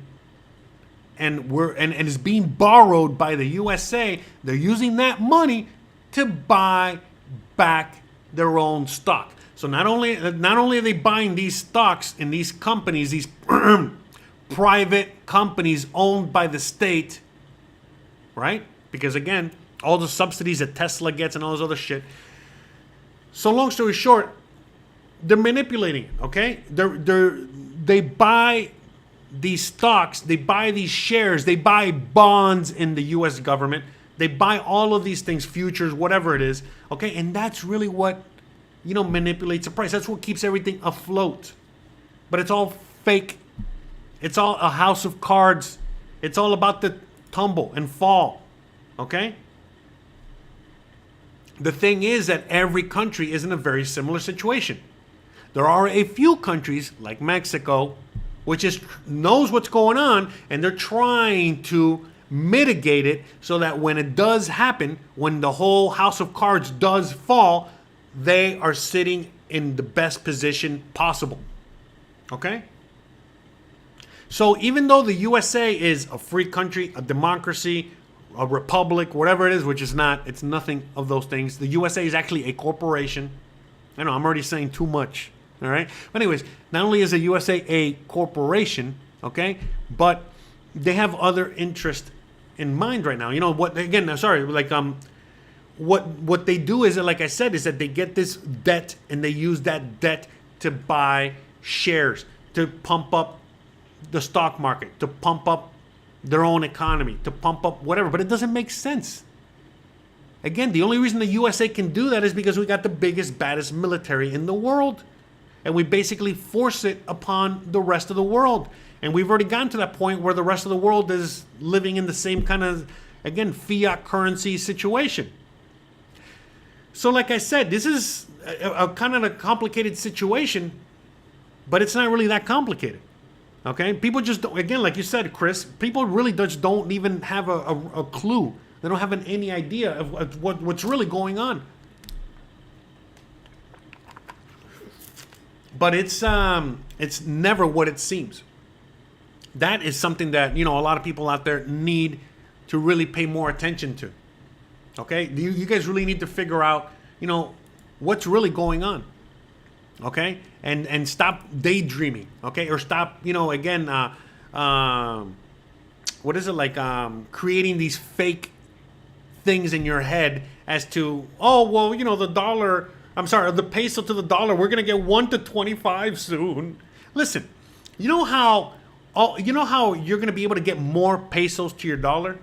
and is being borrowed by the USA, they're using that money to buy back their own stock. So not only are they buying these stocks in these companies, these private companies owned by the state, right? Because again, all the subsidies that Tesla gets and all this other shit. So long story short, they're manipulating it, okay? They buy these stocks, they buy these shares, they buy bonds in the U.S. government, they buy all of these things, futures, whatever it is, okay? And that's really what, manipulates the price. That's what keeps everything afloat. But it's all fake. It's all a house of cards. It's all about the tumble and fall, okay? The thing is that every country is in a very similar situation. There are a few countries like Mexico, which knows what's going on, and they're trying to mitigate it so that when it does happen, when the whole house of cards does fall, they are sitting in the best position possible. Okay? So even though the USA is a free country, a democracy, a republic, whatever it is, which is not, it's nothing of those things. The USA is actually a corporation. I know, I'm already saying too much. All right? But anyways, not only is the USA a corporation, okay, but they have other interest in mind right now. What they do is, like I said, is that they get this debt and they use that debt to buy shares, to pump up the stock market, to pump up their own economy, to pump up whatever. But it doesn't make sense. Again, the only reason the USA can do that is because we got the biggest, baddest military in the world. And we basically force it upon the rest of the world. And we've already gotten to that point where the rest of the world is living in the same kind of, again, fiat currency situation. So like I said, this is a kind of a complicated situation, but it's not really that complicated. Okay? People just don't, again, like you said, Chris, people really just don't even have a clue. They don't have any idea of what's really going on. But it's never what it seems. That is something that, a lot of people out there need to really pay more attention to. Okay? You guys really need to figure out, what's really going on. Okay? And stop daydreaming. Okay? Or stop, again, what is it like? Creating these fake things in your head as to, the peso to the dollar, we're going to get 1 to 25 soon. Listen, you know how you're going to be able to get more pesos to your dollar?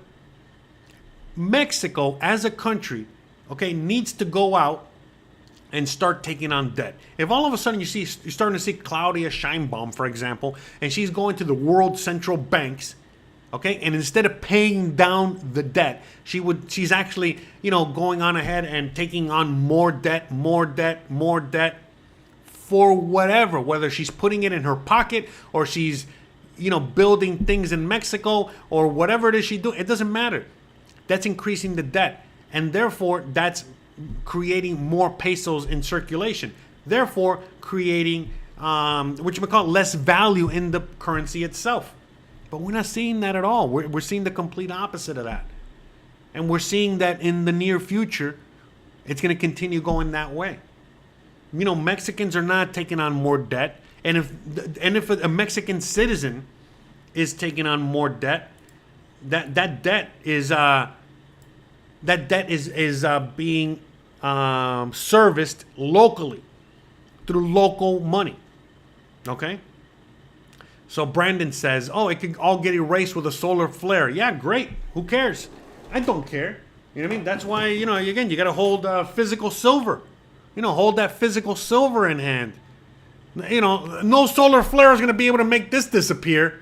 Mexico, as a country, okay, needs to go out and start taking on debt. If all of a sudden you're starting to see Claudia Sheinbaum, for example, and she's going to the world central banks, Okay, and instead of paying down the debt, she's actually, going on ahead and taking on more debt for whatever, whether she's putting it in her pocket or she's, building things in Mexico or whatever it is she doing. It doesn't matter. That's increasing the debt, and therefore that's creating more pesos in circulation. Therefore, creating which we call less value in the currency itself. But we're not seeing that at all. We're seeing the complete opposite of that. And we're seeing that in the near future, it's going to continue going that way. Mexicans are not taking on more debt. And if a Mexican citizen is taking on more debt, that debt is being serviced locally through local money. Okay? So Brandon says, it could all get erased with a solar flare. Yeah, great. Who cares? I don't care. You know what I mean? That's why, again, you got to hold physical silver. Hold that physical silver in hand. No solar flare is going to be able to make this disappear.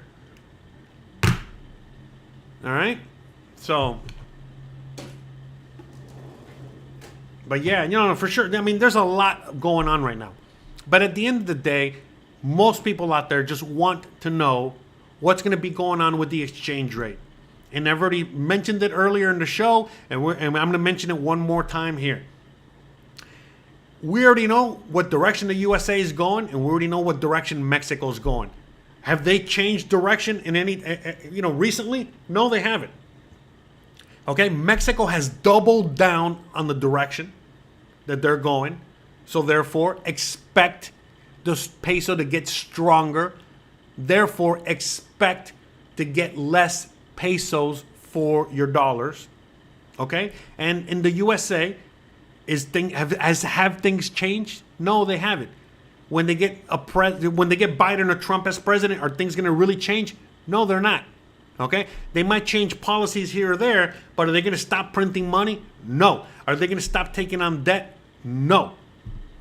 All right? So, but yeah, for sure. I mean, there's a lot going on right now. But at the end of the day, most people out there just want to know what's going to be going on with the exchange rate. And I've already mentioned it earlier in the show, and I'm going to mention it one more time here. We already know what direction the USA is going, and we already know what direction Mexico is going. Have they changed direction in any, recently? No, they haven't. Okay, Mexico has doubled down on the direction that they're going. So therefore, expect the peso to get stronger. Therefore, expect to get less pesos for your dollars. Okay? And in the USA, have things changed? No, they haven't. When they get Biden or Trump as president, are things going to really change? No, they're not. Okay? They might change policies here or there, but are they going to stop printing money? No. Are they going to stop taking on debt? No.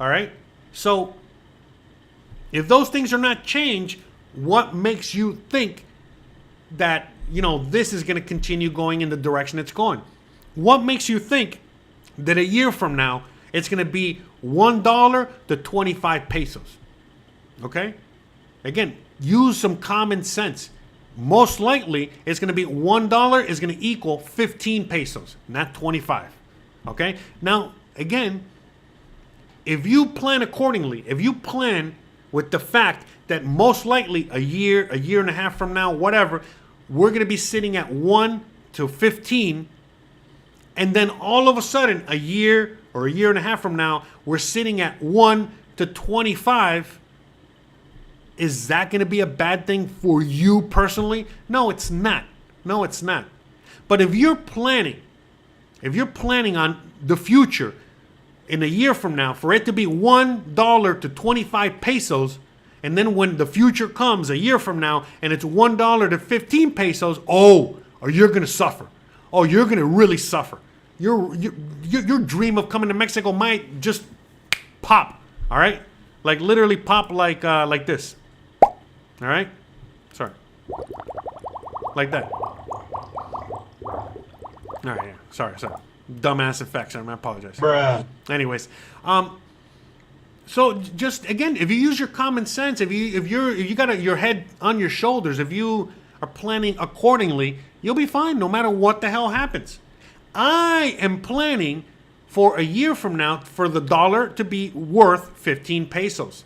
All right? So, if those things are not changed, what makes you think that, this is going to continue going in the direction it's going? What makes you think that a year from now, it's going to be $1 to 25 pesos? Okay? Again, use some common sense. Most likely, it's going to be $1 is going to equal 15 pesos, not 25. Okay? Now, again, if you plan accordingly, if you plan with the fact that most likely a year and a half from now, whatever, we're going to be sitting at 1 to 15, and then all of a sudden, a year or a year and a half from now, we're sitting at 1 to 25, is that going to be a bad thing for you personally? No, it's not. No, it's not. But if you're planning on the future, in a year from now, for it to be $1 to 25 pesos, and then when the future comes a year from now and it's $1 to 15 pesos, you're going to suffer. Oh, you're going to really suffer. Your dream of coming to Mexico might just pop. All right, like literally pop like this. All right, sorry, like that. All right, yeah. Sorry. Dumbass effects. I apologize. Bruh. Anyways, so just again, if you use your common sense, if you got your head on your shoulders, if you are planning accordingly, you'll be fine no matter what the hell happens. I am planning for a year from now for the dollar to be worth 15 pesos.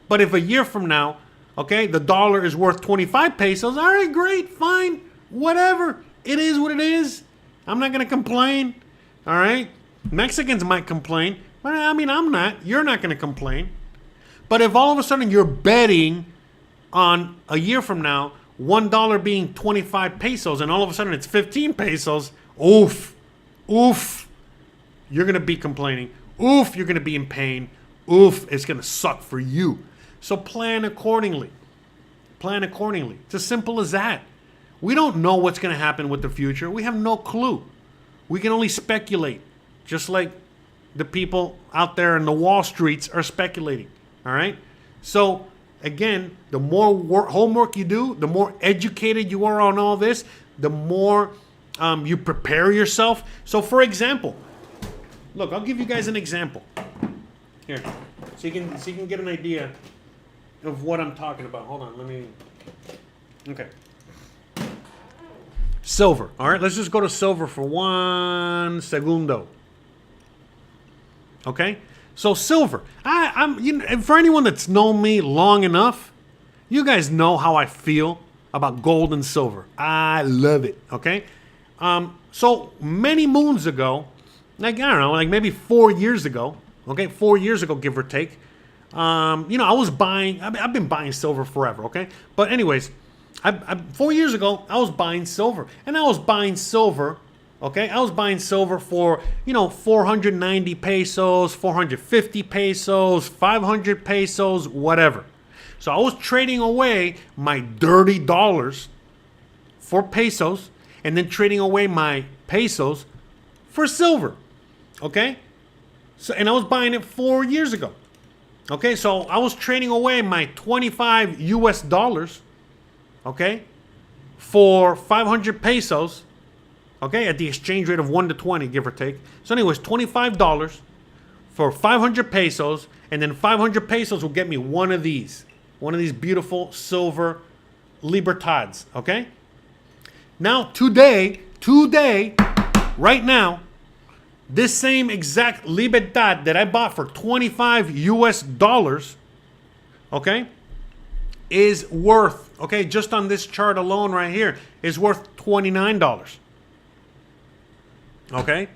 But if a year from now, okay, the dollar is worth 25 pesos, all right, great, fine, whatever. It is what it is. I'm not going to complain. All right? Mexicans might complain, but I mean, I'm not. You're not going to complain. But if all of a sudden you're betting on a year from now, $1 being 25 pesos, and all of a sudden it's 15 pesos, oof, you're going to be complaining. Oof, you're going to be in pain. Oof, it's going to suck for you. So plan accordingly. Plan accordingly. It's as simple as that. We don't know what's going to happen with the future. We have no clue. We can only speculate, just like the people out there in the Wall Streets are speculating. All right? So, again, the more homework you do, the more educated you are on all this, the more you prepare yourself. So for example, look, I'll give you guys an example here, so you can get an idea of what I'm talking about. Hold on, okay. Silver. All right, let's just go to silver for 1 segundo. Okay, so silver. I'm for anyone that's known me long enough, you guys know how I feel about gold and silver. I love it. Okay, so many moons ago, like I don't know, like maybe 4 years ago. Okay, 4 years ago, give or take. I was buying. I've been buying silver forever. Okay, but anyways, 4 years ago, I was buying silver, and I was buying silver. Okay, I was buying silver for 490 pesos, 450 pesos, 500 pesos, whatever. So I was trading away my dirty dollars for pesos, and then trading away my pesos for silver. Okay, so and I was buying it 4 years ago. Okay, so I was trading away my 25 US dollars, okay, for 500 pesos, okay, at the exchange rate of 1 to 20, give or take. So anyways, $25 for 500 pesos, and then 500 pesos will get me one of these beautiful silver Libertads, okay? Now, today, right now, this same exact Libertad that I bought for 25 US dollars, okay, is worth, okay, just on this chart alone right here, is worth $29. Okay?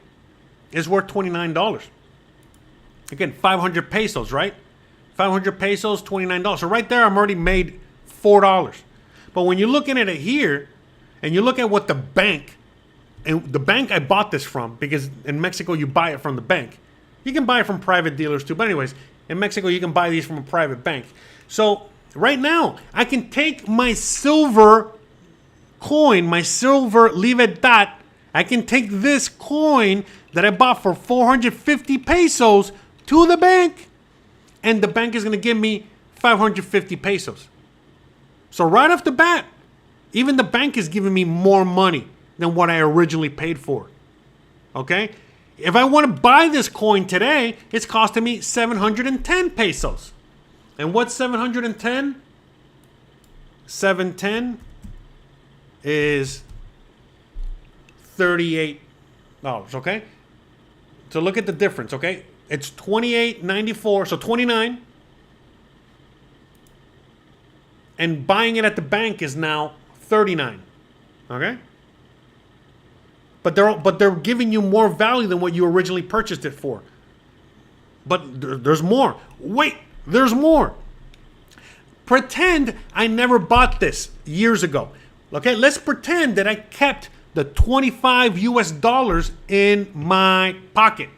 Is worth $29. Again, 500 pesos, right? 500 pesos, $29. So right there, I'm already made $4. But when you're looking at it here, and you look at what the bank, and the bank I bought this from, because in Mexico you buy it from the bank. You can buy it from private dealers too, but anyways, in Mexico you can buy these from a private bank. So right now, I can take my silver coin, my silver Libertad, I can take this coin that I bought for 450 pesos to the bank, and the bank is going to give me 550 pesos. So right off the bat, even the bank is giving me more money than what I originally paid for. Okay? If I want to buy this coin today, it's costing me 710 pesos. And what's 710? 710 is $38, okay? So look at the difference, okay? It's $28.94, so $29. And buying it at the bank is now $39, okay? But they're giving you more value than what you originally purchased it for. But there's more. Wait, there's more. Pretend I never bought this years ago. Okay, let's pretend that I kept the 25 US dollars in my pocket.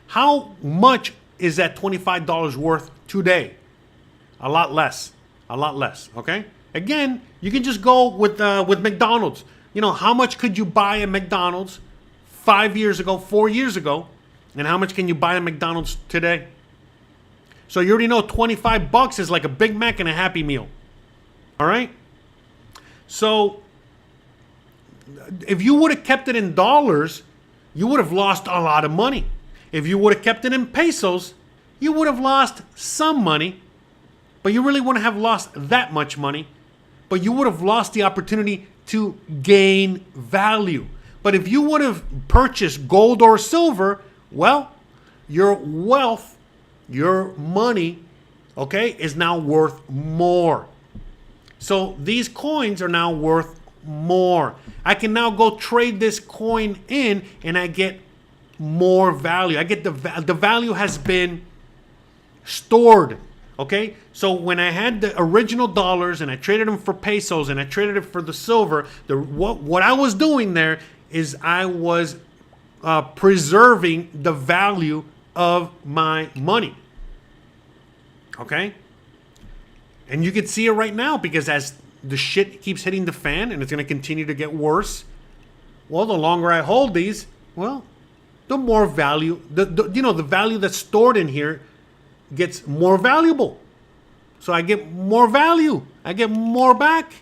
How much is that $25 worth today? A lot less. A lot less, okay? Again, you can just go with McDonald's. How much could you buy at McDonald's 5 years ago, 4 years ago, and how much can you buy at McDonald's today? So you already know $25 is like a Big Mac and a Happy Meal. All right? So if you would have kept it in dollars, you would have lost a lot of money. If you would have kept it in pesos, you would have lost some money, but you really wouldn't have lost that much money, but you would have lost the opportunity to gain value. But if you would have purchased gold or silver, well, your wealth, your money, okay, is now worth more. So these coins are now worth more. I can now go trade this coin in and I get more value. I get the value has been stored. Okay, so when I had the original dollars and I traded them for pesos and I traded it for the silver, what I was doing there is I was preserving the value of my money. Okay, and you can see it right now because as the shit keeps hitting the fan and it's going to continue to get worse, well, the longer I hold these, well, the more value, the value that's stored in here gets more valuable. So I get more value. I get more back.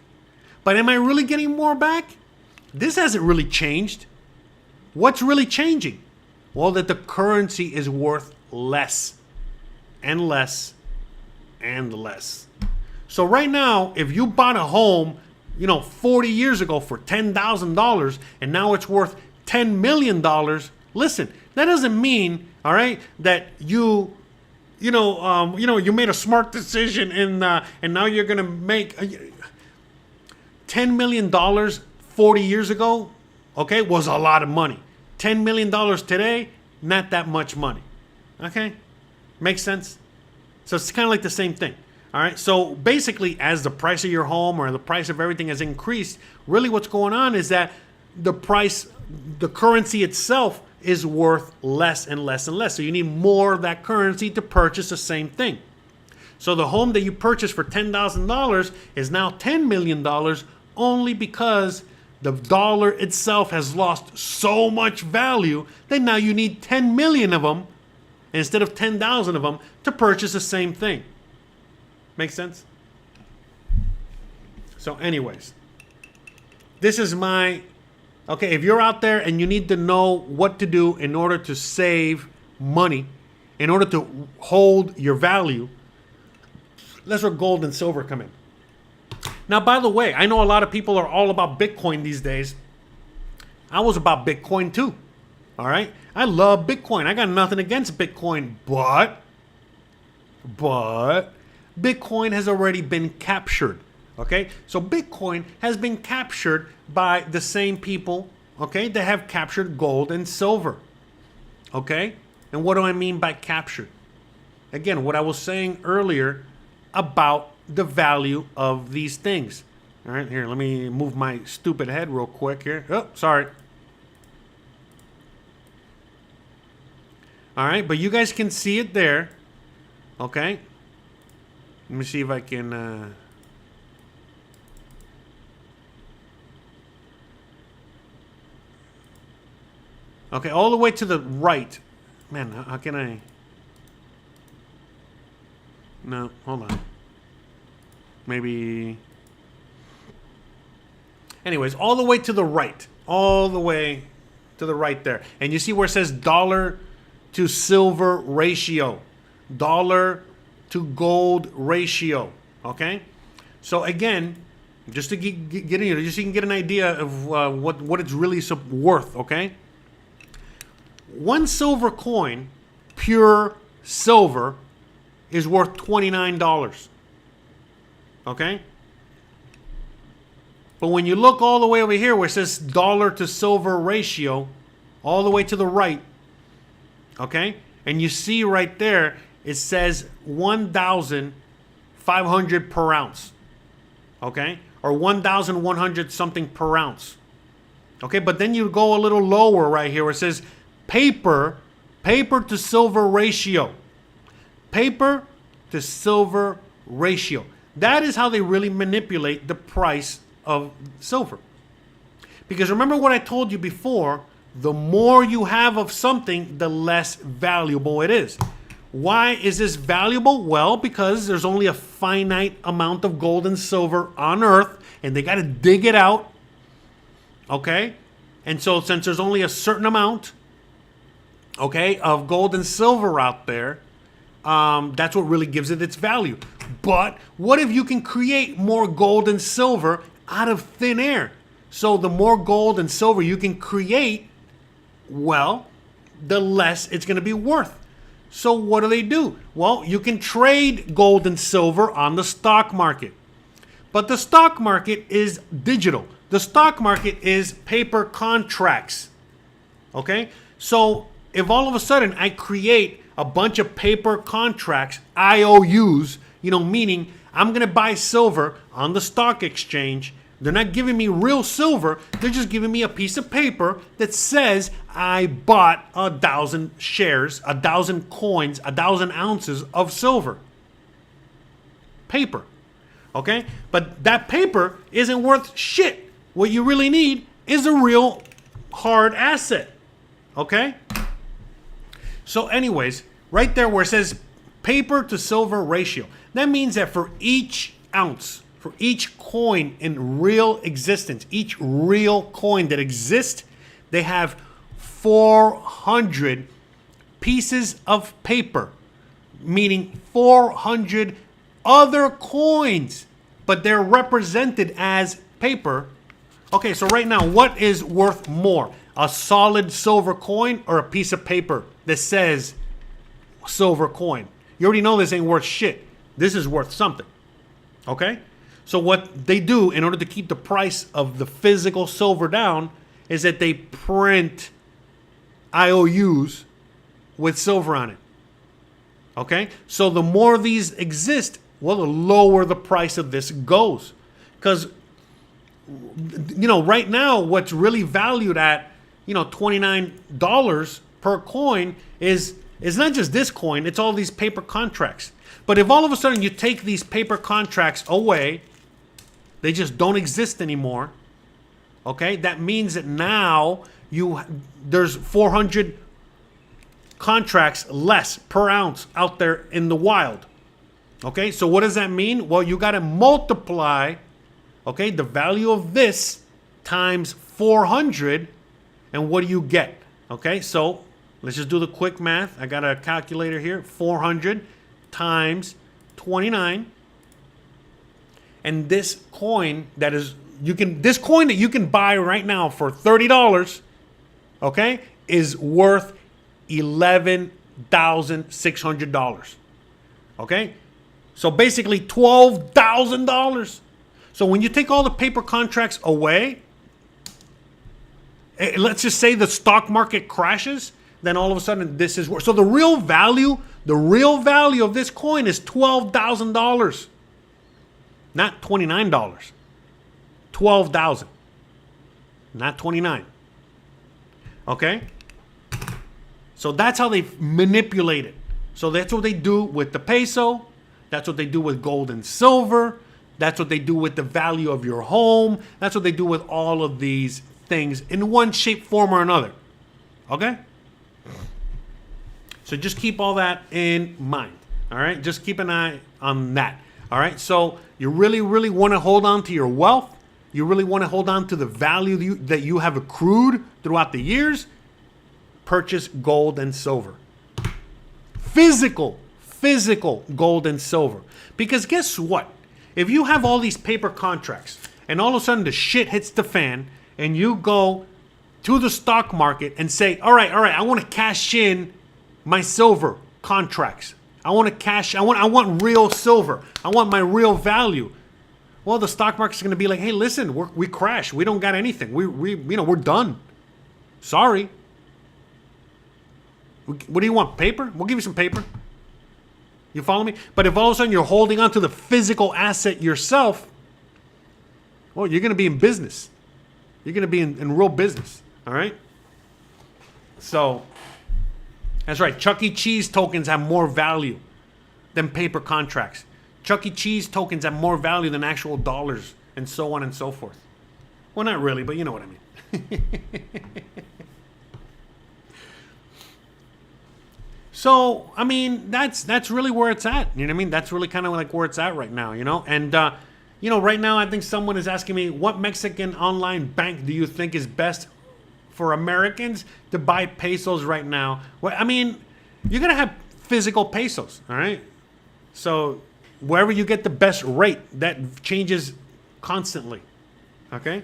But am I really getting more back? This hasn't really changed. What's really changing? Well, that the currency is worth less and less and less. So right now, if you bought a home, 40 years ago for $10,000 and now it's worth $10 million, listen, that doesn't mean, all right, that you made a smart decision and now you're going to make $10 million 40 years ago, okay, was a lot of money. $10 million today, not that much money. Okay? Makes sense? So it's kind of like the same thing. All right? So basically, as the price of your home or the price of everything has increased, really what's going on is that the currency itself is worth less and less and less. So you need more of that currency to purchase the same thing. So the home that you purchased for $10,000 is now $10 million only because the dollar itself has lost so much value that now you need 10 million of them instead of 10,000 of them to purchase the same thing. Make sense? So anyways, this is okay, if you're out there and you need to know what to do in order to save money, in order to hold your value, that's where gold and silver come in. Now, by the way, I know a lot of people are all about Bitcoin these days. I was about Bitcoin too. All right? I love Bitcoin. I got nothing against Bitcoin, but Bitcoin has already been captured. Okay? So Bitcoin has been captured by the same people, okay, that have captured gold and silver. Okay? And what do I mean by captured? Again, what I was saying earlier about the value of these things. All right, here, let me move my stupid head real quick here. Oh, sorry. All right, but you guys can see it there. Okay. Let me see if I can... Okay, all the way to the right. Man, how can I... No, hold on. Maybe... Anyways, all the way to the right. All the way to the right there. And you see where it says dollar to silver ratio. Dollar to gold ratio. Okay? So again, just to get in, just so you can get an idea of what it's really worth, okay? One silver coin, pure silver, is worth $29. Okay? But when you look all the way over here where it says dollar to silver ratio, all the way to the right, okay? And you see right there, it says 1,500 per ounce, okay? Or 1,100 something per ounce, okay? But then you go a little lower right here where it says paper to silver ratio. Paper to silver ratio. That is how they really manipulate the price of silver. Because remember what I told you before, the more you have of something, the less valuable it is. Why is this valuable? Well, because there's only a finite amount of gold and silver on Earth, and they got to dig it out. Okay? And so since there's only a certain amount, okay, of gold and silver out there, that's what really gives it its value. But what if you can create more gold and silver out of thin air? So the more gold and silver you can create, well, the less it's going to be worth. So what do? Well, you can trade gold and silver on the stock market. But the stock market is digital. The stock market is paper contracts. Okay? So if all of a sudden I create a bunch of paper contracts, IOUs, meaning I'm going to buy silver on the stock exchange. They're not giving me real silver. They're just giving me a piece of paper that says I bought 1,000 shares, 1,000 coins, 1,000 ounces of silver. Paper. Okay? But that paper isn't worth shit. What you really need is a real hard asset. Okay? So anyways, right there where it says paper to silver ratio, that means that for each ounce, For each coin in real existence, each real coin that exists, they have 400 pieces of paper, meaning 400 other coins, but they're represented as paper. Okay, so right now, what is worth more? A solid silver coin or a piece of paper that says silver coin? You already know this ain't worth shit. This is worth something. Okay? So what they do in order to keep the price of the physical silver down is that they print IOUs with silver on it. Okay? So the more these exist, well, the lower the price of this goes. Because, you know, right now, what's really valued at, you know, $29 per coin is not just this coin, it's all these paper contracts. But if all of a sudden you take these paper contracts away, they just don't exist anymore. Okay? That means that now there's 400 contracts less per ounce out there in the wild. Okay? So what does that mean? Well, you got to multiply, okay, the value of this times 400, and what do you get? Okay? So let's just do the quick math. I got a calculator here. 400 times 29. And this coin that is this coin that you can buy right now for $30, okay, is worth $11,600. Okay? So basically $12,000. So when you take all the paper contracts away, let's just say the stock market crashes, then all of a sudden this is worth. So the real value of this coin is $12,000. Not $29. $12,000. Not 29. Okay? So that's how they manipulate it. So that's what they do with the peso. That's what they do with gold and silver. That's what they do with the value of your home. That's what they do with all of these things in one shape, form, or another. Okay? So just keep all that in mind. All right? Just keep an eye on that. All right? So you really, really want to hold on to your wealth. You really want to hold on to the value that you have accrued throughout the years. Purchase gold and silver. Physical gold and silver. Because guess what? If you have all these paper contracts and all of a sudden the shit hits the fan and you go to the stock market and say, all right, I want to cash in my silver contracts. I want real silver. I want my real value. Well, the stock market's going to be like, hey, listen, we crashed. We don't got anything. We're done. Sorry. What do you want? Paper? We'll give you some paper. You follow me? But if all of a sudden you're holding on to the physical asset yourself, well, you're going to be in business. You're going to be in real business. All right? So, that's right. Chuck E. Cheese tokens have more value than paper contracts. Chuck E. Cheese tokens have more value than actual dollars, and so on and so forth. Well, not really, but you know what I mean. So, I mean, that's really where it's at. You know what I mean? That's really kind of like where it's at right now, you know? And, you know, right now I think someone is asking me, what Mexican online bank do you think is best for Americans to buy pesos right now? Well, I mean, you're going to have physical pesos, all right? So, wherever you get the best rate, that changes constantly, okay?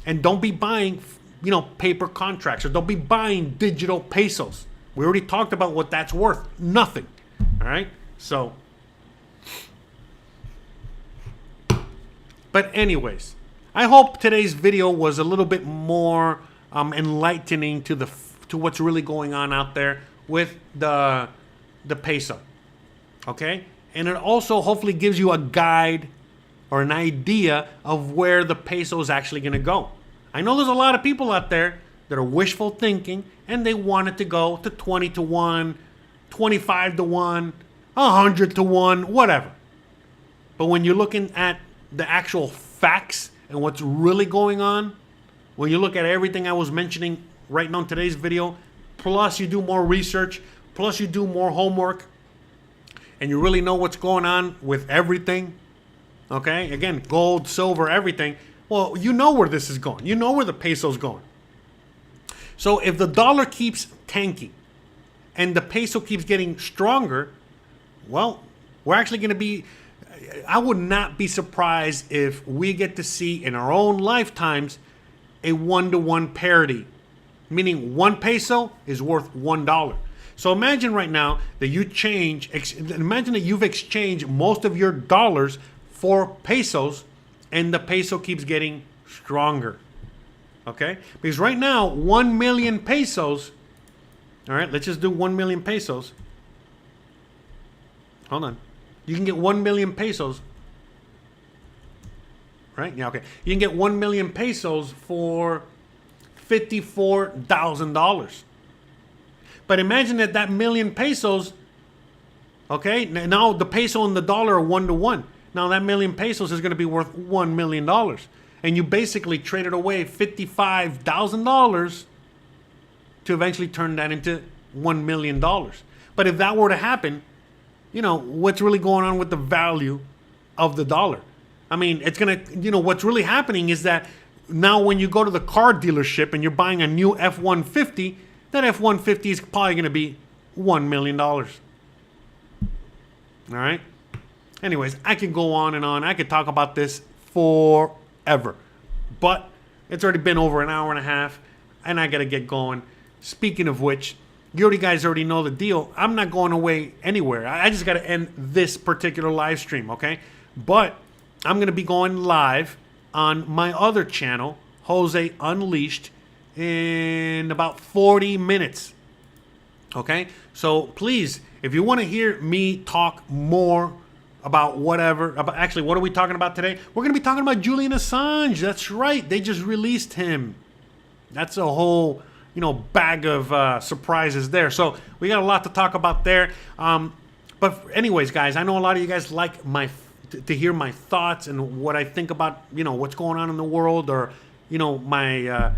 And don't be buying, you know, paper contracts, or don't be buying digital pesos. We already talked about what that's worth. Nothing. All right? So, but anyways, I hope today's video was a little bit more enlightening to what's really going on out there with the peso. Okay? And it also hopefully gives you a guide or an idea of where the peso is actually going to go. I know there's a lot of people out there that are wishful thinking, and they want it to go to 20 to 1, 25 to 1, 100 to 1, whatever. But when you're looking at the actual facts and what's really going on, when you look at everything I was mentioning right now in today's video, plus you do more research, plus you do more homework, and you really know what's going on with everything, Okay, again, gold, silver, everything. Well, you know where this is going. You know where the peso's going. So if the dollar keeps tanking and the peso keeps getting stronger, well, we're actually going to be, I would not be surprised if we get to see in our own lifetimes a 1-to-1 parity, meaning 1 peso is worth $1. So imagine right now that imagine that you've exchanged most of your dollars for pesos and the peso keeps getting stronger. Okay? Because right now, 1 million pesos, all right, let's just do 1 million pesos. Hold on. You can get 1 million pesos, right? Yeah, okay. You can get 1 million pesos for $54,000. But imagine that million pesos, okay, now the peso and the dollar are 1-to-1. Now that million pesos is going to be worth $1 million. And you basically traded away $55,000 to eventually turn that into $1 million. But if that were to happen, you know, what's really going on with the value of the dollar? I mean, it's going to, you know, what's really happening is that now when you go to the car dealership and you're buying a new F-150, that F-150 is probably going to be $1 million. All right? Anyways, I could go on and on. I could talk about this forever. But it's already been over an hour and a half, and I got to get going. Speaking of which, you guys already know the deal. I'm not going away anywhere. I just got to end this particular live stream, okay? But I'm going to be going live on my other channel, Jose Unleashed, in about 40 minutes. Okay? So please, if you want to hear me talk more about whatever, actually, what are we talking about today? We're going to be talking about Julian Assange. That's right. They just released him. That's a whole, you know, bag of surprises there. So we got a lot to talk about there. But anyways, guys, I know a lot of you guys like to hear my thoughts and what I think about, you know, what's going on in the world, or, you know, my,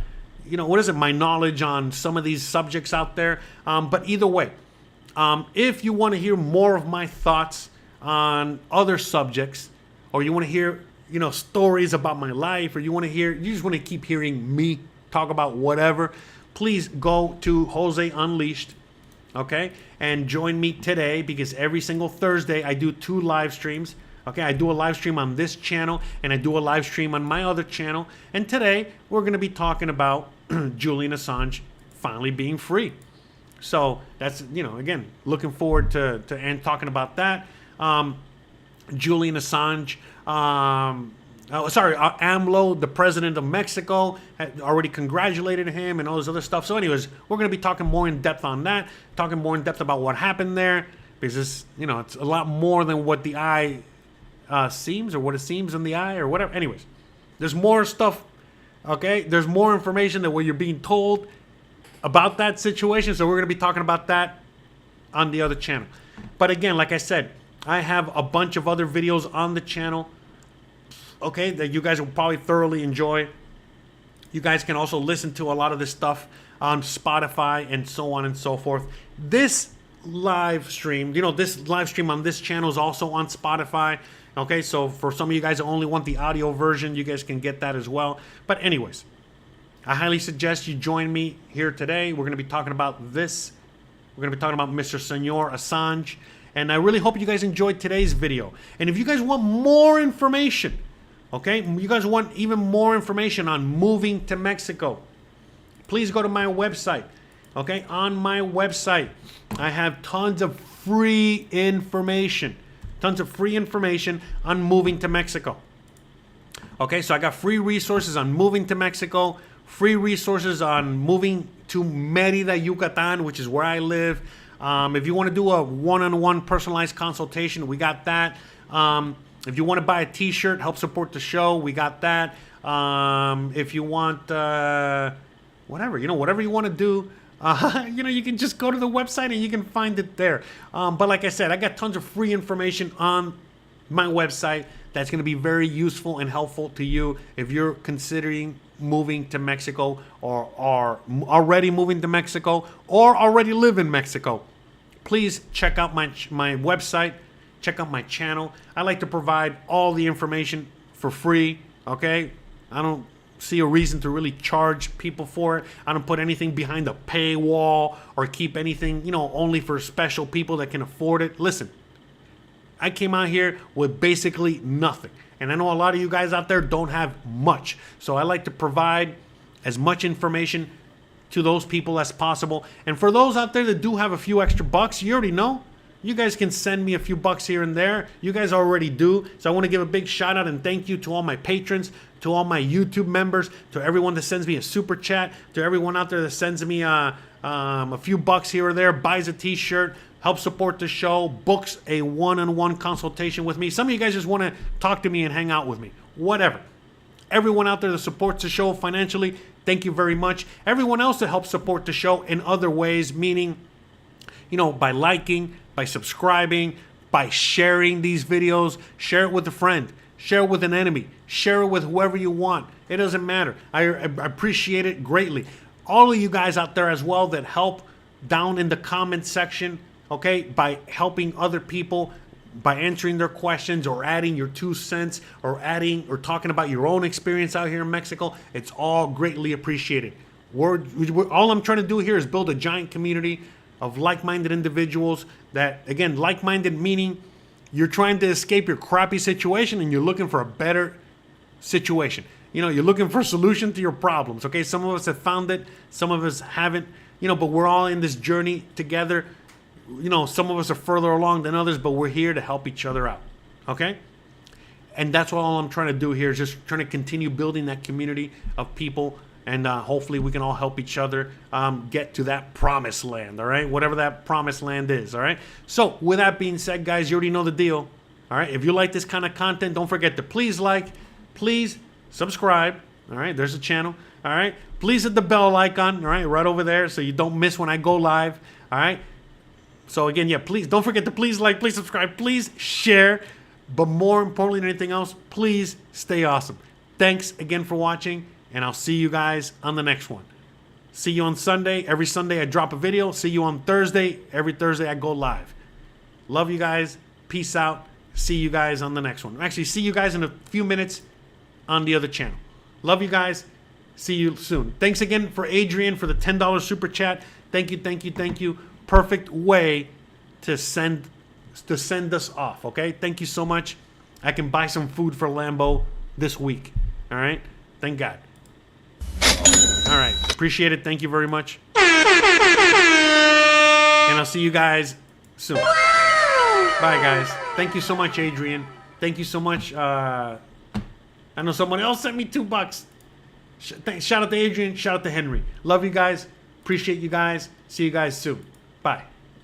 my knowledge on some of these subjects out there. But either way, if you want to hear more of my thoughts on other subjects, or you want to hear, you know, stories about my life, or you just want to keep hearing me talk about whatever, please go to Jose Unleashed, okay, and join me today, because every single Thursday I do 2 live streams. Okay, I do a live stream on this channel, and I do a live stream on my other channel. And today we're going to be talking about Julian Assange finally being free. So that's, you know, again, looking forward to and talking about that. Julian Assange, AMLO, the president of Mexico, had already congratulated him and all this other stuff. So anyways, we're going to be talking more in depth on that, talking more in depth about what happened there, because it's, you know, it's a lot more than what the eye seems, or what it seems in the eye, or whatever. Anyways, there's more stuff, okay? There's more information than what you're being told about that situation. So we're going to be talking about that on the other channel. But again, like I said, I have a bunch of other videos on the channel, okay, that you guys will probably thoroughly enjoy. You guys can also listen to a lot of this stuff on Spotify and so on and so forth. This live stream, you know, this live stream on this channel is also on Spotify. Okay, so for some of you guys that only want the audio version, you guys can get that as well. But anyways, I highly suggest you join me here today. We're going to be talking about this. We're going to be talking about Mr. Senor Assange. And I really hope you guys enjoyed today's video. And if you guys want more information, okay, you guys want even more information on moving to Mexico, please go to my website. Okay, on my website, I have tons of free information. Tons of free information on moving to Mexico. Okay, so I got free resources on moving to Mexico, free resources on moving to Mérida, Yucatan, which is where I live. If you want to do a one-on-one personalized consultation, we got that. If you want to buy a t-shirt, help support the show, we got that. If you want, whatever you want to do, you can just go to the website and you can find it there. But like I said, I got tons of free information on my website that's going to be very useful and helpful to you if you're considering moving to Mexico, or are already moving to Mexico, or already live in Mexico. Please check out my website. check out my channel. I like to provide all the information for free, okay? I don't see a reason to really charge people for it. I don't put anything behind a paywall or keep anything, you know, only for special people that can afford it. Listen, I came out here with basically nothing. And I know a lot of you guys out there don't have much. So I like to provide as much information to those people as possible. And for those out there that do have a few extra bucks, you already know, you guys can send me a few bucks here and there. You guys already do. So I want to give a big shout out and thank you to all my patrons, to all my YouTube members, to everyone that sends me a super chat, to everyone out there that sends me a few bucks here or there, buys a t-shirt, helps support the show, books a one-on-one consultation with me. Some of you guys just want to talk to me and hang out with me. Whatever. Everyone out there that supports the show financially, thank you very much. Everyone else that helps support the show in other ways, meaning, you know, by liking, by subscribing, by sharing these videos, share it with a friend, share it with an enemy, share it with whoever you want. It doesn't matter. I appreciate it greatly. All of you guys out there as well that help down in the comment section, okay, by helping other people, by answering their questions or adding your 2 cents or adding or talking about your own experience out here in Mexico, it's all greatly appreciated. All I'm trying to do here is build a giant community of like-minded individuals that, again, like-minded meaning you're trying to escape your crappy situation and you're looking for a better situation. You know, you're looking for a solution to your problems, okay? Some of us have found it, some of us haven't, you know, but we're all in this journey together. You know, some of us are further along than others, but we're here to help each other out, okay? And that's all I'm trying to do here is just trying to continue building that community of people, and hopefully we can all help each other get to that promised land, all right? Whatever that promised land is, all right? So with that being said, guys, you already know the deal, all right? If you like this kind of content, don't forget to please like, please subscribe, all right? There's a channel, all right? Please hit the bell icon, all right? Right over there so you don't miss when I go live, all right? So again, yeah, please don't forget to please like, please subscribe, please share, but more importantly than anything else, please stay awesome. Thanks again for watching, and I'll see you guys on the next one. See you on Sunday. Every Sunday I drop a video. See you on Thursday. Every Thursday I go live. Love you guys. Peace out. See you guys on the next one. Actually, see you guys in a few minutes on the other channel. Love you guys. See you soon. Thanks again for Adrian for the $10 super chat. Thank you, thank you, thank you. Perfect way to send us off, okay? Thank you so much. I can buy some food for Lambo this week, all right? Thank God. All right, appreciate it. Thank you very much. And I'll see you guys soon. Bye, guys. Thank you so much, Adrian. Thank you so much. I know someone else sent me $2. Shout out to Adrian. Shout out to Henry. Love you guys. Appreciate you guys. See you guys soon. Bye.